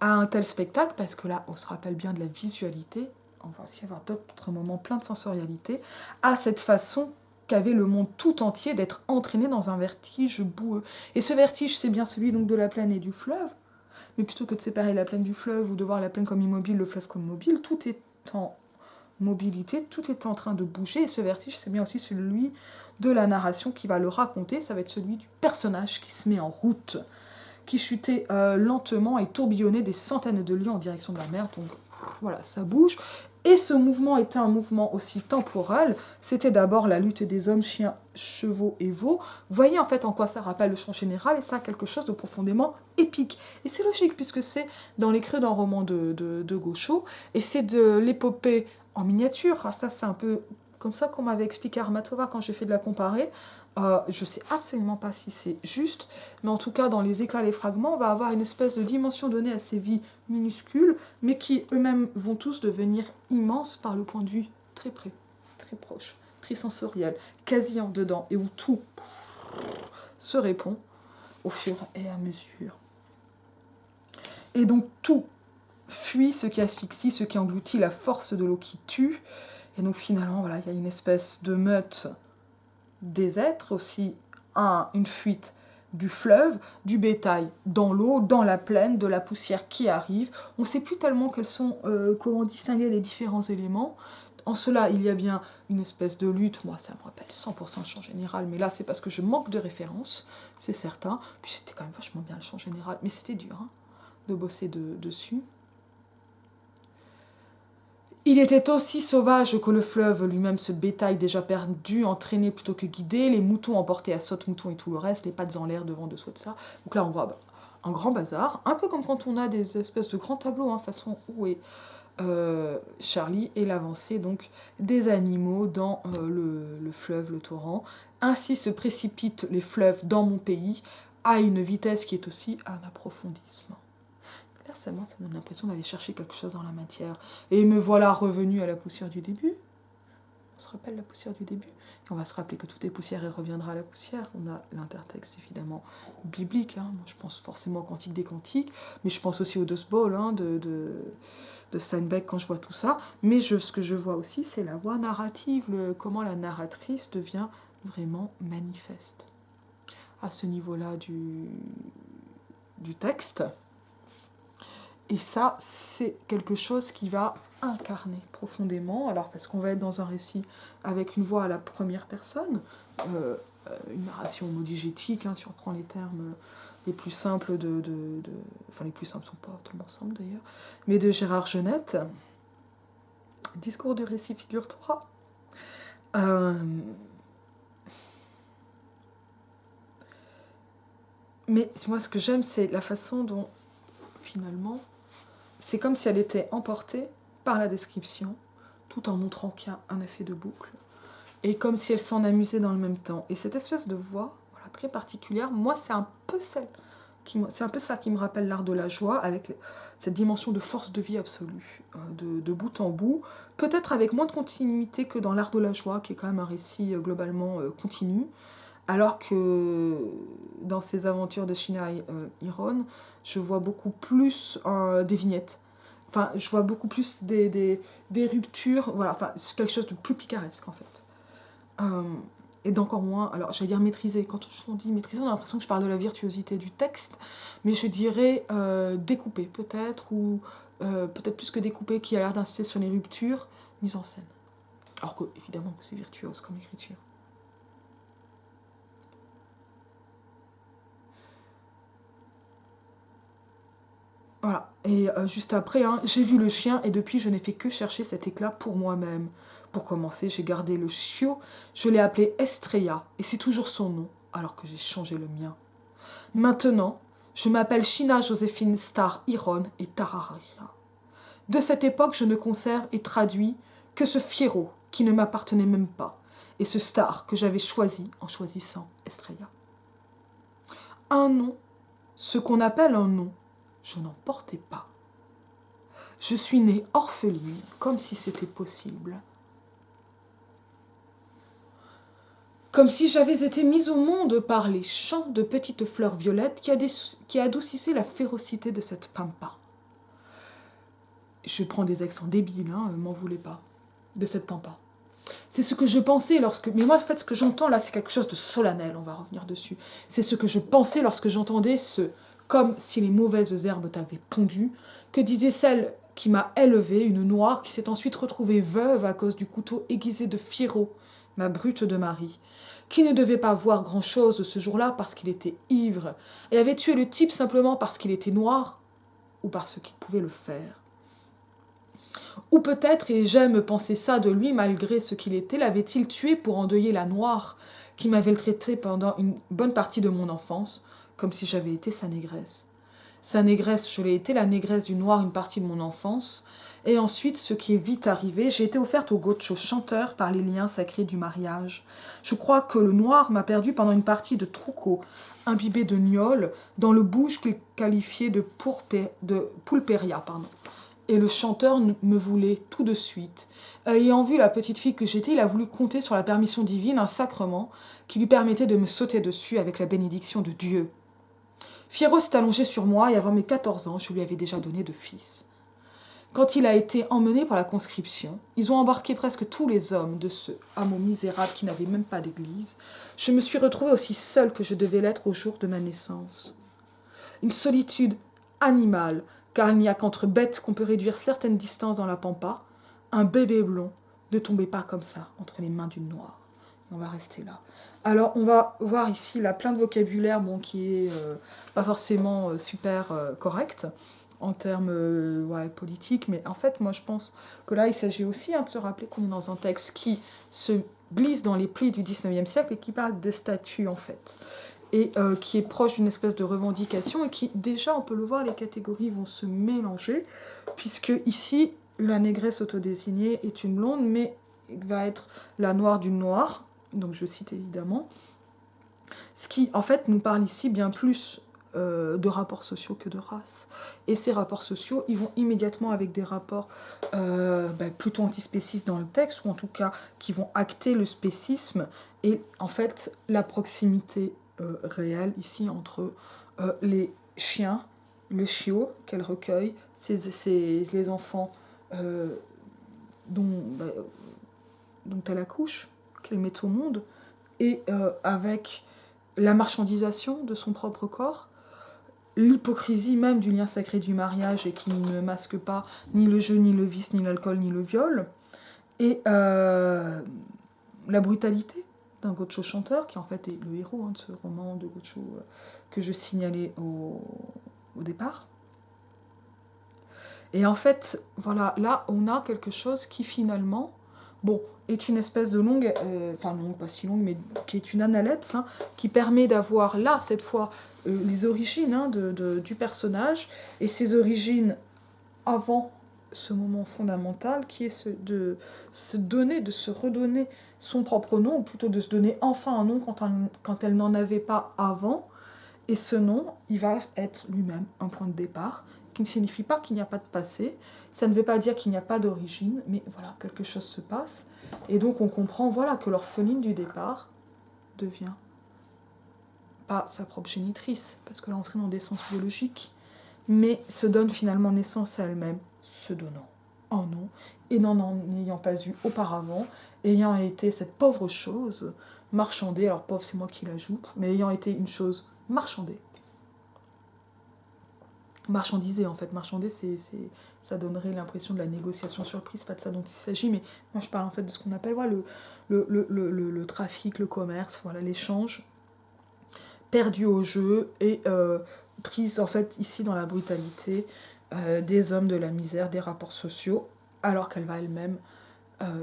S1: à un tel spectacle, parce que là, on se rappelle bien de la visualité, on va aussi avoir d'autres moments pleins de sensorialité, à cette façon qu'avait le monde tout entier d'être entraîné dans un vertige boueux. Et ce vertige, c'est bien celui donc de la plaine et du fleuve, mais plutôt que de séparer la plaine du fleuve ou de voir la plaine comme immobile, le fleuve comme mobile, tout est en mobilité, tout est en train de bouger, et ce vertige, c'est bien aussi celui de la narration qui va le raconter, ça va être celui du personnage qui se met en route, qui chutait lentement et tourbillonnait des centaines de lieues en direction de la mer, donc voilà, ça bouge. Et ce mouvement était un mouvement aussi temporel, c'était d'abord la lutte des hommes, chiens, chevaux et veaux. Vous voyez en fait en quoi ça rappelle le chant général, et ça a quelque chose de profondément épique. Et c'est logique, puisque c'est dans les creux d'un roman de Gaucho, et c'est de l'épopée en miniature. Ça, c'est un peu comme ça qu'on m'avait expliqué Armatova quand j'ai fait de la comparée. Je sais absolument pas si c'est juste, mais en tout cas, dans les éclats, les fragments, on va avoir une espèce de dimension donnée à ces vies minuscules, mais qui eux-mêmes vont tous devenir immenses par le point de vue très près, très proche, très sensoriel, quasi en dedans, et où tout se répond au fur et à mesure. Et donc tout fuit ce qui asphyxie, ce qui engloutit, la force de l'eau qui tue. Et donc finalement, il y a une espèce de meute des êtres, aussi une fuite du fleuve, du bétail dans l'eau, dans la plaine, de la poussière qui arrive. On ne sait plus tellement comment distinguer les différents éléments. En cela, il y a bien une espèce de lutte. Moi, ça me rappelle 100% le chant général, mais là, c'est parce que je manque de références, c'est certain. Puis c'était quand même vachement bien le chant général, mais c'était dur de bosser dessus. Il était aussi sauvage que le fleuve lui-même, ce bétail déjà perdu, entraîné plutôt que guidé, les moutons emportés à saute-mouton et tout le reste, les pattes en l'air devant dessous de ça. Donc là, on voit un grand bazar, un peu comme quand on a des espèces de grands tableaux, façon où est Charlie, et l'avancée donc des animaux dans le fleuve, le torrent. Ainsi se précipitent les fleuves dans mon pays à une vitesse qui est aussi un approfondissement. Personnellement, ça me donne l'impression d'aller chercher quelque chose dans la matière. Et me voilà revenu à la poussière du début. On se rappelle la poussière du début. Et on va se rappeler que tout est poussière et reviendra à la poussière. On a l'intertexte, évidemment, biblique. Moi, je pense forcément au Cantique des Cantiques, mais je pense aussi au Dust Bowl de Steinbeck quand je vois tout ça. Mais ce que je vois aussi, c'est la voix narrative, comment la narratrice devient vraiment manifeste. À ce niveau-là du texte. Et ça, c'est quelque chose qui va incarner profondément, alors parce qu'on va être dans un récit avec une voix à la première personne, une narration modigétique, si on reprend les termes les plus simples enfin les plus simples sont pas tellement simples d'ailleurs, mais de Gérard Genette. Discours du récit, figure-toi. Mais moi, ce que j'aime, c'est la façon dont, finalement, c'est comme si elle était emportée par la description, tout en montrant qu'il y a un effet de boucle, et comme si elle s'en amusait dans le même temps. Et cette espèce de voix, voilà, très particulière, moi, c'est un peu c'est un peu ça qui me rappelle l'art de la joie, avec cette dimension de force de vie absolue, de bout en bout, peut-être avec moins de continuité que dans l'art de la joie, qui est quand même un récit globalement continu, alors que dans ces aventures de Shina Iron, je vois beaucoup plus des vignettes. Enfin, je vois beaucoup plus des ruptures, voilà, enfin, c'est quelque chose de plus picaresque en fait. Euh, et d'encore moins, alors j'allais dire maîtriser, quand on dit maîtriser, on a l'impression que je parle de la virtuosité du texte, mais je dirais découper peut-être, ou peut-être plus que découper, qui a l'air d'insister sur les ruptures, mise en scène. Alors que, évidemment, que c'est virtuose comme écriture. Voilà, et juste après, hein, j'ai vu le chien et depuis je n'ai fait que chercher cet éclat pour moi-même. Pour commencer, j'ai gardé le chiot, je l'ai appelé Estrella, et c'est toujours son nom, alors que j'ai changé le mien. Maintenant, je m'appelle Shina Joséphine Star Iron et Tararia. De cette époque, je ne conserve et traduis que ce Fiero qui ne m'appartenait même pas, et ce Star que j'avais choisi en choisissant Estrella. Un nom, ce qu'on appelle un nom, je n'en portais pas. Je suis née orpheline, comme si c'était possible. Comme si j'avais été mise au monde par les chants de petites fleurs violettes qui adoucissaient la férocité de cette pampa. Je prends des accents débiles, hein, m'en voulez pas, de cette pampa. C'est ce que je pensais lorsque... Mais moi, en fait, ce que j'entends là, c'est quelque chose de solennel, on va revenir dessus. C'est ce que je pensais lorsque j'entendais ce « comme si les mauvaises herbes t'avaient pondu », que disait celle qui m'a élevée, une noire, qui s'est ensuite retrouvée veuve à cause du couteau aiguisé de Fiero, ma brute de mari, qui ne devait pas voir grand-chose ce jour-là parce qu'il était ivre, et avait tué le type simplement parce qu'il était noir, ou parce qu'il pouvait le faire. Ou peut-être, et j'aime penser ça de lui malgré ce qu'il était, l'avait-il tué pour endeuiller la noire qui m'avait traité pendant une bonne partie de mon enfance, comme si j'avais été sa négresse. Sa négresse, je l'ai été, la négresse du noir une partie de mon enfance, et ensuite, ce qui est vite arrivé, j'ai été offerte au gaucho chanteur par les liens sacrés du mariage. Je crois que le noir m'a perdu pendant une partie de troucco, imbibé de gnôle, dans le bouge qu'il qualifiait de pulperia. Et le chanteur me voulait tout de suite. Ayant vu la petite fille que j'étais, il a voulu compter sur la permission divine, un sacrement qui lui permettait de me sauter dessus avec la bénédiction de Dieu. Fiero s'est allongé sur moi et avant mes 14 ans, je lui avais déjà donné de fils. Quand il a été emmené pour la conscription, ils ont embarqué presque tous les hommes de ce hameau misérable qui n'avait même pas d'église. Je me suis retrouvée aussi seule que je devais l'être au jour de ma naissance. Une solitude animale, car il n'y a qu'entre bêtes qu'on peut réduire certaines distances dans la pampa. Un bébé blond ne tombait pas comme ça entre les mains d'une noire. On va rester là. Alors, on va voir ici là, plein de vocabulaire qui est pas forcément super correct en termes politiques, mais en fait, moi, je pense que là, il s'agit aussi de se rappeler qu'on est dans un texte qui se glisse dans les plis du 19e siècle et qui parle des statuts, en fait, et qui est proche d'une espèce de revendication et qui, déjà, on peut le voir, les catégories vont se mélanger, puisque ici, la négresse autodésignée est une blonde, mais va être la noire d'une noire, donc je cite évidemment, ce qui, en fait, nous parle ici bien plus de rapports sociaux que de race. Et ces rapports sociaux, ils vont immédiatement avec des rapports plutôt antispécistes dans le texte, ou en tout cas qui vont acter le spécisme, et en fait, la proximité réelle ici entre les chiens, le chiot qu'elle recueille, les enfants dont elle accouche, qu'elle met au monde, et avec la marchandisation de son propre corps, l'hypocrisie même du lien sacré du mariage et qui ne masque pas ni le jeu, ni le vice, ni l'alcool, ni le viol, et la brutalité d'un Gaucho chanteur, qui en fait est le héros de ce roman de Gaucho que je signalais au départ. Et en fait, voilà, là, on a quelque chose qui finalement, bon, est une espèce de longue, enfin longue, pas si longue, mais qui est une analepse, hein, qui permet d'avoir là, cette fois, les origines du personnage, et ses origines avant ce moment fondamental, qui est de se donner, de se redonner son propre nom, ou plutôt de se donner enfin un nom quand elle n'en avait pas avant. Et ce nom, il va être lui-même un point de départ, qui ne signifie pas qu'il n'y a pas de passé. Ça ne veut pas dire qu'il n'y a pas d'origine, mais voilà, quelque chose se passe. Et donc on comprend voilà, que l'orpheline du départ devient pas sa propre génitrice, parce que là on serait dans des sens biologiques, mais se donne finalement naissance à elle-même, se donnant un nom, et n'en ayant pas eu auparavant, ayant été cette pauvre chose marchandée, alors pauvre c'est moi qui l'ajoute, mais ayant été une chose marchandée. Marchandisée en fait, marchandée ça donnerait l'impression de la négociation surprise, pas de ça dont il s'agit, mais moi je parle en fait de ce qu'on appelle voilà, le trafic, le commerce, voilà, l'échange, perdu au jeu et prise en fait ici dans la brutalité des hommes, de la misère, des rapports sociaux, alors qu'elle va elle-même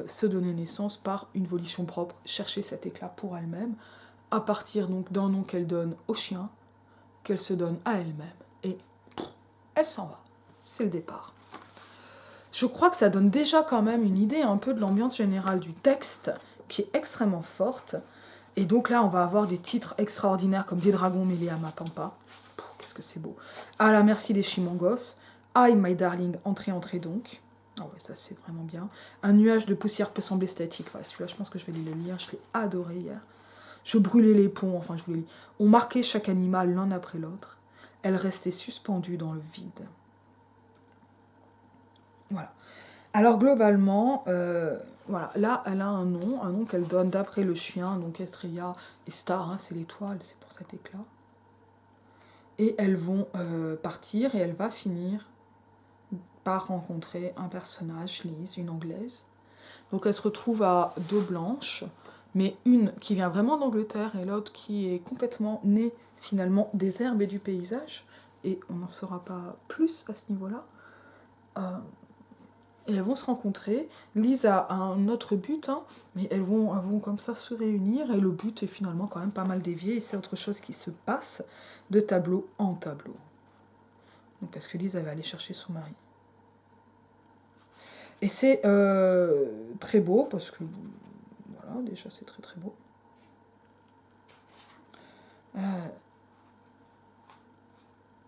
S1: se donner naissance par une volition propre, chercher cet éclat pour elle-même, à partir donc d'un nom qu'elle donne au chien, qu'elle se donne à elle-même, et elle s'en va. C'est le départ. Je crois que ça donne déjà quand même une idée un peu de l'ambiance générale du texte, qui est extrêmement forte. Et donc là, on va avoir des titres extraordinaires comme Des dragons mêlés à ma pampa. Qu'est-ce que c'est beau. À la merci des chimangos. Aïe, my darling, entrez, entrez donc. Ah ouais, ça c'est vraiment bien. Un nuage de poussière peut sembler statique. Ouais, celui-là, je pense que je vais le lire. Je l'ai adoré hier. Je brûlais les ponts, enfin je vous les lis. On marquait chaque animal l'un après l'autre. Elle restait suspendue dans le vide. Voilà. Alors globalement, voilà, là elle a un nom qu'elle donne d'après le chien, donc Estrella et Star, hein, c'est l'étoile, c'est pour cet éclat. Et elles vont partir et elle va finir par rencontrer un personnage, Liz, une anglaise. Donc elle se retrouve à dos blanches, mais une qui vient vraiment d'Angleterre et l'autre qui est complètement née finalement des herbes et du paysage. Et on n'en saura pas plus à ce niveau-là. Et elles vont se rencontrer. Lise a un autre but, hein, mais elles vont comme ça se réunir. Et le but est finalement quand même pas mal dévié. Et c'est autre chose qui se passe de tableau en tableau. Donc parce que Lise, elle va aller chercher son mari. Et c'est très beau, parce que, voilà, déjà c'est très très beau.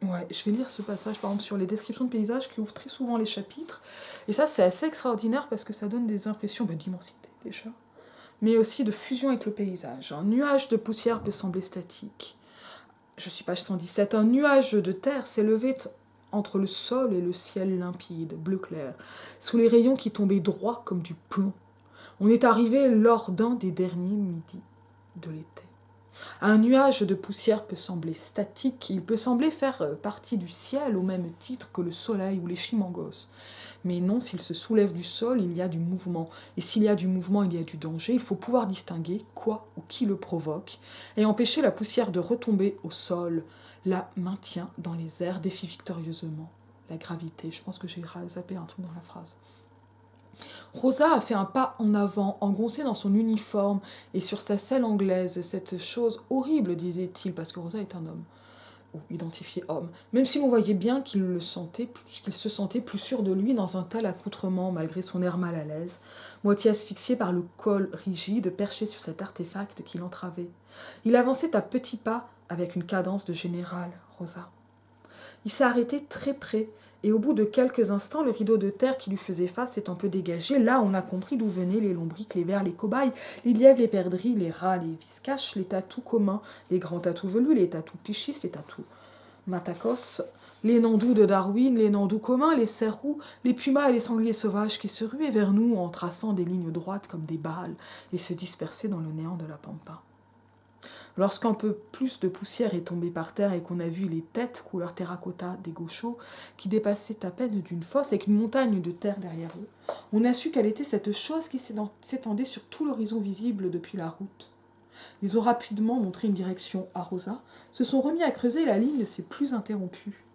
S1: Ouais, je vais lire ce passage, par exemple, sur les descriptions de paysages qui ouvrent très souvent les chapitres. Et ça, c'est assez extraordinaire parce que ça donne des impressions d'immensité, déjà, mais aussi de fusion avec le paysage. Un nuage de poussière peut sembler statique. Je suis page 117. Un nuage de terre s'est levé entre le sol et le ciel limpide, bleu clair, sous les rayons qui tombaient droits comme du plomb. On est arrivé lors d'un des derniers midis de l'été. Un nuage de poussière peut sembler statique, il peut sembler faire partie du ciel au même titre que le soleil ou les chimangos. Mais non, s'il se soulève du sol, il y a du mouvement. Et s'il y a du mouvement, il y a du danger. Il faut pouvoir distinguer quoi ou qui le provoque et empêcher la poussière de retomber au sol. La maintient dans les airs, défie victorieusement la gravité. Je pense que j'ai zappé un truc dans la phrase. Rosa a fait un pas en avant, engoncée dans son uniforme et sur sa selle anglaise. Cette chose horrible, disait-il, parce que Rosa est un homme, ou identifié homme, même si l'on voyait bien qu'il se sentait plus sûr de lui dans un tel accoutrement, malgré son air mal à l'aise, moitié asphyxié par le col rigide perché sur cet artefact qui l'entravait. Il avançait à petits pas avec une cadence de général, Rosa. Il s'est arrêté très près, et au bout de quelques instants, le rideau de terre qui lui faisait face est un peu dégagé. Là, on a compris d'où venaient les lombrics, les vers, les cobayes, les lièvres, les perdrix, les rats, les viscaches, les tatous communs, les grands tatous velus, les tatous pichis, les tatous matacos, les nandous de Darwin, les nandous communs, les cerfs-roux, les pumas et les sangliers sauvages qui se ruaient vers nous en traçant des lignes droites comme des balles et se dispersaient dans le néant de la pampa. Lorsqu'un peu plus de poussière est tombée par terre et qu'on a vu les têtes couleur terracotta des gauchos qui dépassaient à peine d'une fosse avec une montagne de terre derrière eux, on a su quelle était cette chose qui s'étendait sur tout l'horizon visible depuis la route. Ils ont rapidement montré une direction à Rosa, se sont remis à creuser et la ligne ne s'est plus interrompue.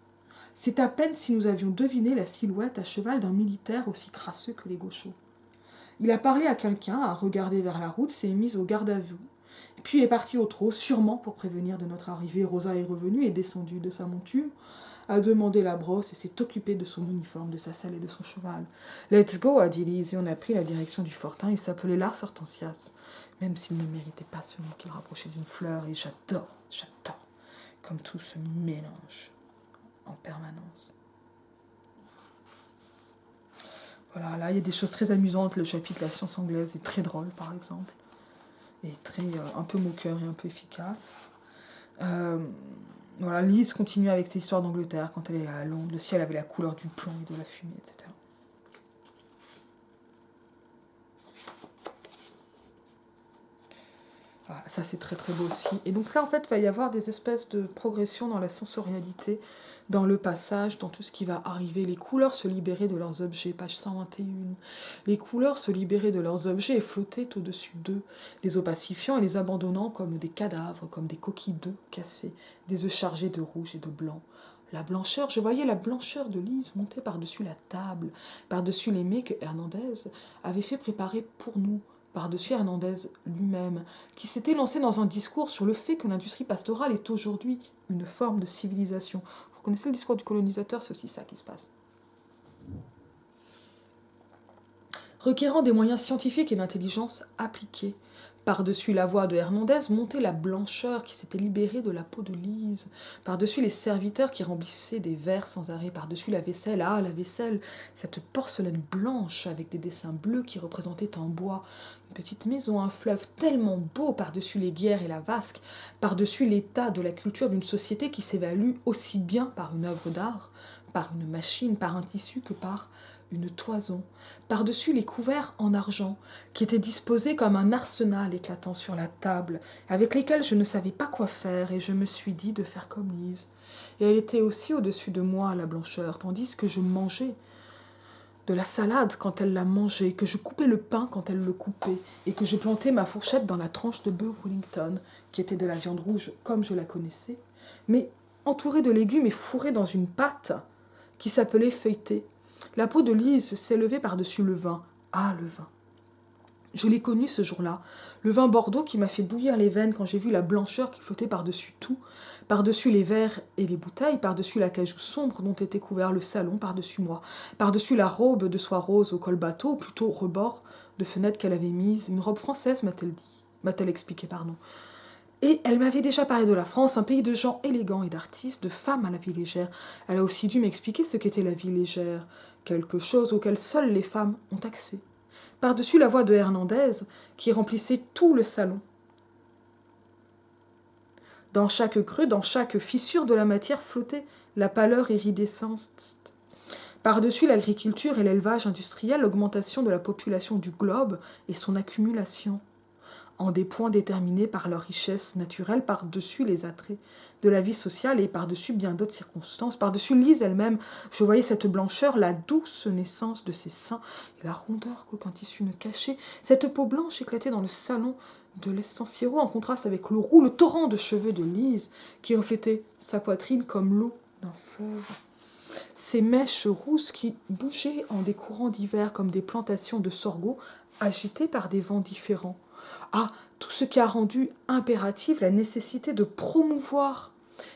S1: C'est à peine si nous avions deviné la silhouette à cheval d'un militaire aussi crasseux que les gauchos. Il a parlé à quelqu'un, a regardé vers la route, s'est mis au garde à vue, puis est parti au trot, sûrement pour prévenir de notre arrivée. Rosa est revenue et descendue de sa monture, a demandé la brosse et s'est occupée de son uniforme, de sa selle et de son cheval. Let's go, a dit Lise, et on a pris la direction du fortin. Il s'appelait Lars Hortensias, même s'il ne méritait pas ce nom qu'il rapprochait d'une fleur, et j'adore, comme tout se mélange en permanence. Voilà, là il y a des choses très amusantes. Le chapitre de la science anglaise est très drôle, par exemple, et très un peu moqueur et un peu efficace. Voilà, Lise continue avec ses histoires d'Angleterre quand elle est à Londres. Le ciel avait la couleur du plomb et de la fumée, etc. Voilà, ça c'est très très beau aussi. Et donc là en fait il va y avoir des espèces de progression dans la sensorialité, dans le passage, dans tout ce qui va arriver. Les couleurs se libéraient de leurs objets, page 121. Les couleurs se libéraient de leurs objets et flottaient au-dessus d'eux, les opacifiant et les abandonnant comme des cadavres, comme des coquilles d'œufs cassés, des œufs chargés de rouge et de blanc. La blancheur, je voyais la blancheur de Lise monter par-dessus la table, par-dessus les mets que Hernandez avait fait préparer pour nous, par-dessus Hernandez lui-même, qui s'était lancé dans un discours sur le fait que l'industrie pastorale est aujourd'hui une forme de civilisation. Vous connaissez le discours du colonisateur, c'est aussi ça qui se passe. Requérant des moyens scientifiques et d'intelligence appliqués. Par-dessus la voix de Hernandez montait la blancheur qui s'était libérée de la peau de Lise. Par-dessus les serviteurs qui remplissaient des verres sans arrêt. Par-dessus la vaisselle, la vaisselle, cette porcelaine blanche avec des dessins bleus qui représentaient en bois une petite maison, un fleuve tellement beau par-dessus les guerres et la vasque, par-dessus l'état de la culture d'une société qui s'évalue aussi bien par une œuvre d'art, par une machine, par un tissu que par une toison, par-dessus les couverts en argent, qui étaient disposés comme un arsenal éclatant sur la table, avec lesquels je ne savais pas quoi faire, et je me suis dit de faire comme Lise. Et elle était aussi au-dessus de moi, la blancheur, tandis que je mangeais de la salade quand elle la mangeait, que je coupais le pain quand elle le coupait, et que je plantais ma fourchette dans la tranche de bœuf Wellington, qui était de la viande rouge comme je la connaissais, mais entourée de légumes et fourrée dans une pâte qui s'appelait feuilletée. La peau de Lise s'élevait par-dessus le vin. Ah, le vin. Je l'ai connu ce jour-là. Le vin Bordeaux qui m'a fait bouillir les veines quand j'ai vu la blancheur qui flottait par-dessus tout, par-dessus les verres et les bouteilles, par-dessus l'acajou sombre dont était couvert le salon par-dessus moi, par-dessus la robe de soie rose au col bateau, ou plutôt rebord de fenêtre qu'elle avait mise, une robe française, m'a-t-elle expliqué, pardon. Et elle m'avait déjà parlé de la France, un pays de gens élégants et d'artistes, de femmes à la vie légère. Elle a aussi dû m'expliquer ce qu'était la vie légère, quelque chose auquel seules les femmes ont accès. Par-dessus la voix de Hernandez, qui remplissait tout le salon. Dans chaque creux, dans chaque fissure de la matière flottait la pâleur iridescente. Par-dessus l'agriculture et l'élevage industriel, l'augmentation de la population du globe et son accumulation, en des points déterminés par leur richesse naturelle, par-dessus les attraits de la vie sociale et par-dessus bien d'autres circonstances. Par-dessus Lise elle-même, je voyais cette blancheur, la douce naissance de ses seins et la rondeur qu'aucun tissu ne cachait. Cette peau blanche éclatait dans le salon de l'estanciero en contraste avec le roux, le torrent de cheveux de Lise qui reflétait sa poitrine comme l'eau d'un fleuve. Ces mèches rousses qui bougeaient en des courants d'hiver comme des plantations de sorgho agitées par des vents différents. Ah, tout ce qui a rendu impérative la nécessité de promouvoir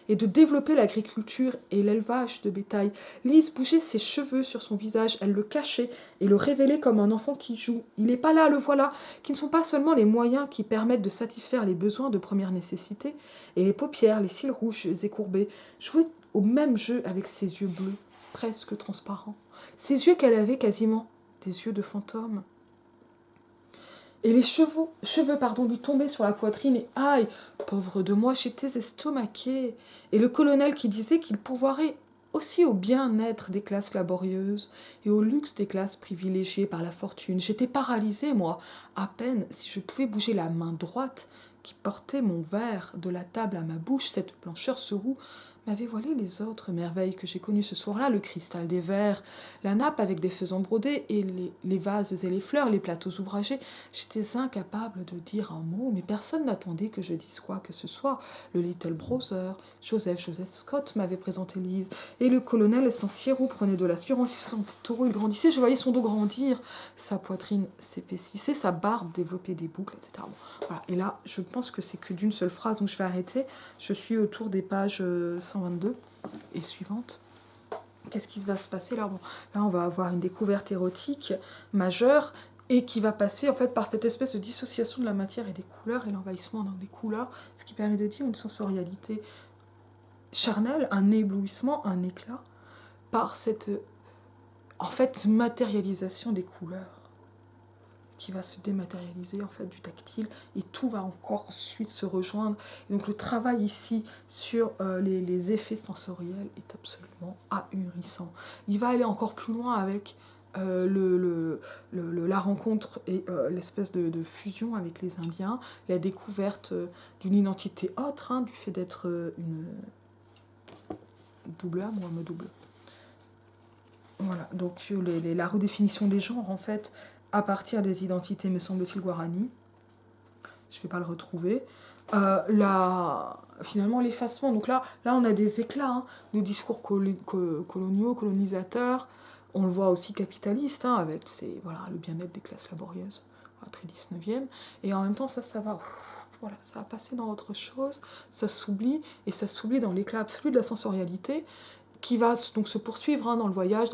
S1: et de développer l'agriculture et l'élevage de bétail. Lise bougeait ses cheveux sur son visage, elle le cachait et le révélait comme un enfant qui joue. Il n'est pas là, le voilà, qui ne sont pas seulement les moyens qui permettent de satisfaire les besoins de première nécessité, et les paupières, les cils rouges et courbés, jouaient au même jeu avec ses yeux bleus, presque transparents. Ses yeux qu'elle avait quasiment des yeux de fantôme. Et les cheveux lui tombaient sur la poitrine et aïe, pauvre de moi, j'étais estomaquée. Et le colonel qui disait qu'il pourvoirait aussi au bien-être des classes laborieuses et au luxe des classes privilégiées par la fortune. J'étais paralysée, moi, à peine si je pouvais bouger la main droite qui portait mon verre de la table à ma bouche. Cette blancheur se roue m'avait voilé les autres merveilles que j'ai connues ce soir-là, le cristal des verres, la nappe avec des faisans brodés et les vases et les fleurs, les plateaux ouvragés. J'étais incapable de dire un mot, mais personne n'attendait que je dise quoi que ce soit. Le Little Brother, Joseph Scott m'avait présenté Lise, et le colonel Saint-Cyrou prenait de l'assurance, il sentait taureau, il grandissait, je voyais son dos grandir, sa poitrine s'épaississait, sa barbe développait des boucles, etc. Bon, voilà. Et là, je pense que c'est que d'une seule phrase, donc je vais arrêter. Je suis autour des pages 122 et suivantes. Qu'est-ce qui va se passer là? Bon, là, on va avoir une découverte érotique majeure et qui va passer en fait par cette espèce de dissociation de la matière et des couleurs et l'envahissement dans des couleurs, ce qui permet de dire une sensorialité charnelle, un éblouissement, un éclat, par cette en fait matérialisation des couleurs qui va se dématérialiser en fait du tactile et tout va encore ensuite se rejoindre. Et donc le travail ici sur les effets sensoriels est absolument ahurissant. Il va aller encore plus loin avec la rencontre et l'espèce de fusion avec les Indiens, la découverte d'une identité autre, du fait d'être une double âme ou un double. Voilà, donc la redéfinition des genres en fait à partir des identités, me semble-t-il, guarani. Je ne vais pas le retrouver. Finalement, l'effacement. Donc là, on a des éclats de discours coloniaux, colonisateurs. On le voit aussi capitaliste, avec le bien-être des classes laborieuses, très 19e. Et en même temps, ça va... Voilà, ça va passer dans autre chose, ça s'oublie, et ça s'oublie dans l'éclat absolu de la sensorialité, qui va donc se poursuivre dans le voyage,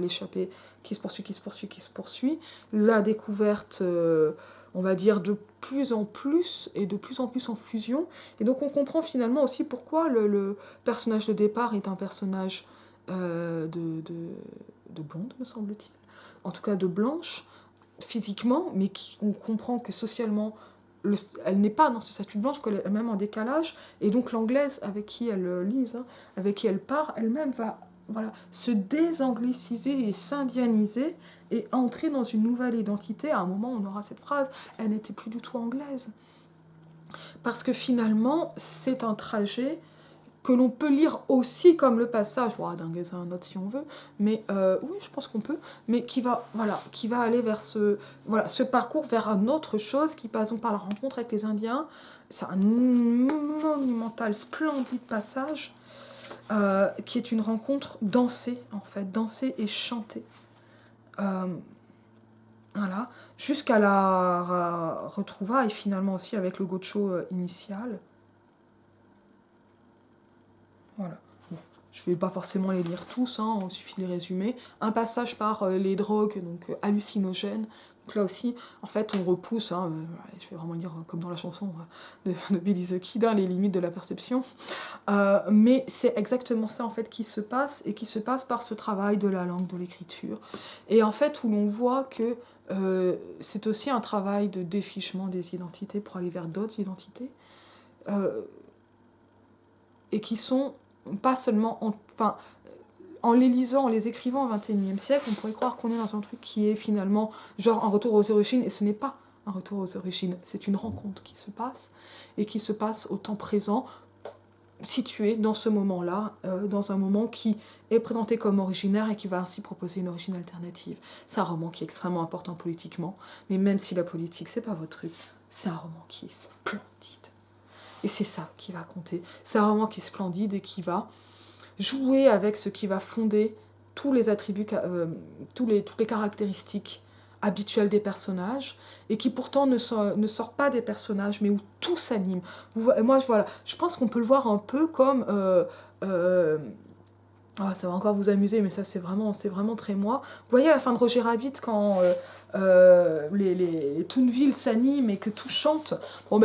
S1: l'échappée qui se poursuit, la découverte, on va dire, de plus en plus en fusion, et donc on comprend finalement aussi pourquoi le personnage de départ est un personnage de blonde, me semble-t-il, en tout cas de blanche, physiquement, mais on comprend que socialement, elle n'est pas dans ce statut de blanche, qu'elle est même en décalage, et donc l'anglaise avec qui elle lise, avec qui elle part, elle-même va se désangliciser et s'indianiser et entrer dans une nouvelle identité. À un moment, on aura cette phrase, elle n'était plus du tout anglaise. Parce que finalement, c'est un trajet que l'on peut lire aussi comme le passage, d'un gaz à un autre si on veut, mais oui, je pense qu'on peut, mais qui va aller vers ce parcours vers une autre chose, qui passe donc par la rencontre avec les Indiens. C'est un monumental, splendide passage, qui est une rencontre dansée, en fait, dansée et chantée. Jusqu'à la retrouvaille finalement aussi avec le gaucho initial. Voilà. Bon, je ne vais pas forcément les lire tous, il suffit de les résumer. Un passage par les drogues, donc hallucinogènes. Donc là aussi, en fait, on repousse, je vais vraiment lire comme dans la chanson de Billy the Kid, les limites de la perception. Mais c'est exactement ça, en fait, qui se passe, et qui se passe par ce travail de la langue, de l'écriture. Et en fait, où l'on voit que c'est aussi un travail de défichement des identités pour aller vers d'autres identités. Et qui sont pas seulement... En les lisant, en les écrivant au XXIe siècle, on pourrait croire qu'on est dans un truc qui est finalement genre un retour aux origines, et ce n'est pas un retour aux origines, c'est une rencontre qui se passe, et qui se passe au temps présent, situé dans ce moment-là, dans un moment qui est présenté comme originaire et qui va ainsi proposer une origine alternative. C'est un roman qui est extrêmement important politiquement, mais même si la politique, c'est pas votre truc, c'est un roman qui est splendide. Et c'est ça qui va compter. C'est un roman qui est splendide et qui va jouer avec ce qui va fonder tous les attributs, toutes les caractéristiques habituelles des personnages, et qui pourtant ne sort pas des personnages, mais où tout s'anime. Moi, je pense qu'on peut le voir un peu comme... ça va encore vous amuser, mais ça c'est vraiment très moi. Vous voyez à la fin de Roger Rabbit, quand les Toonville s'animent et que tout chante,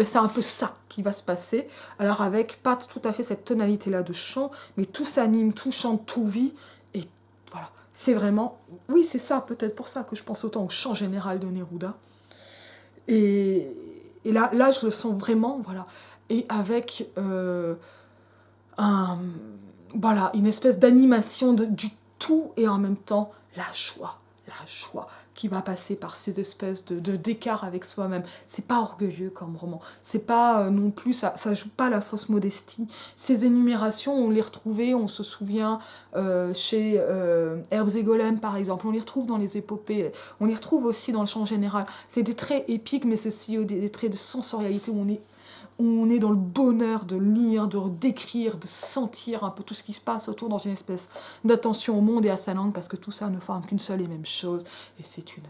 S1: c'est un peu ça qui va se passer. Alors avec pas tout à fait cette tonalité-là de chant, mais tout s'anime, tout chante, tout vit, et voilà. C'est vraiment... Oui, c'est ça, peut-être pour ça que je pense autant au chant général de Neruda. Et là, je le sens vraiment, voilà. Et avec une espèce d'animation du tout, et en même temps la joie la joie qui va passer par ces espèces d'écart avec soi-même. C'est pas orgueilleux comme roman. C'est pas non plus, ça joue pas la fausse modestie. Ces énumérations, on les retrouvait, on se souvient, chez Herbes et Golems par exemple, on les retrouve dans les épopées, on les retrouve aussi dans le chant général. C'est des traits épiques, mais c'est aussi des traits de sensorialité où on est dans le bonheur de lire, de décrire, de sentir un peu tout ce qui se passe autour dans une espèce d'attention au monde et à sa langue, parce que tout ça ne forme qu'une seule et même chose, et c'est une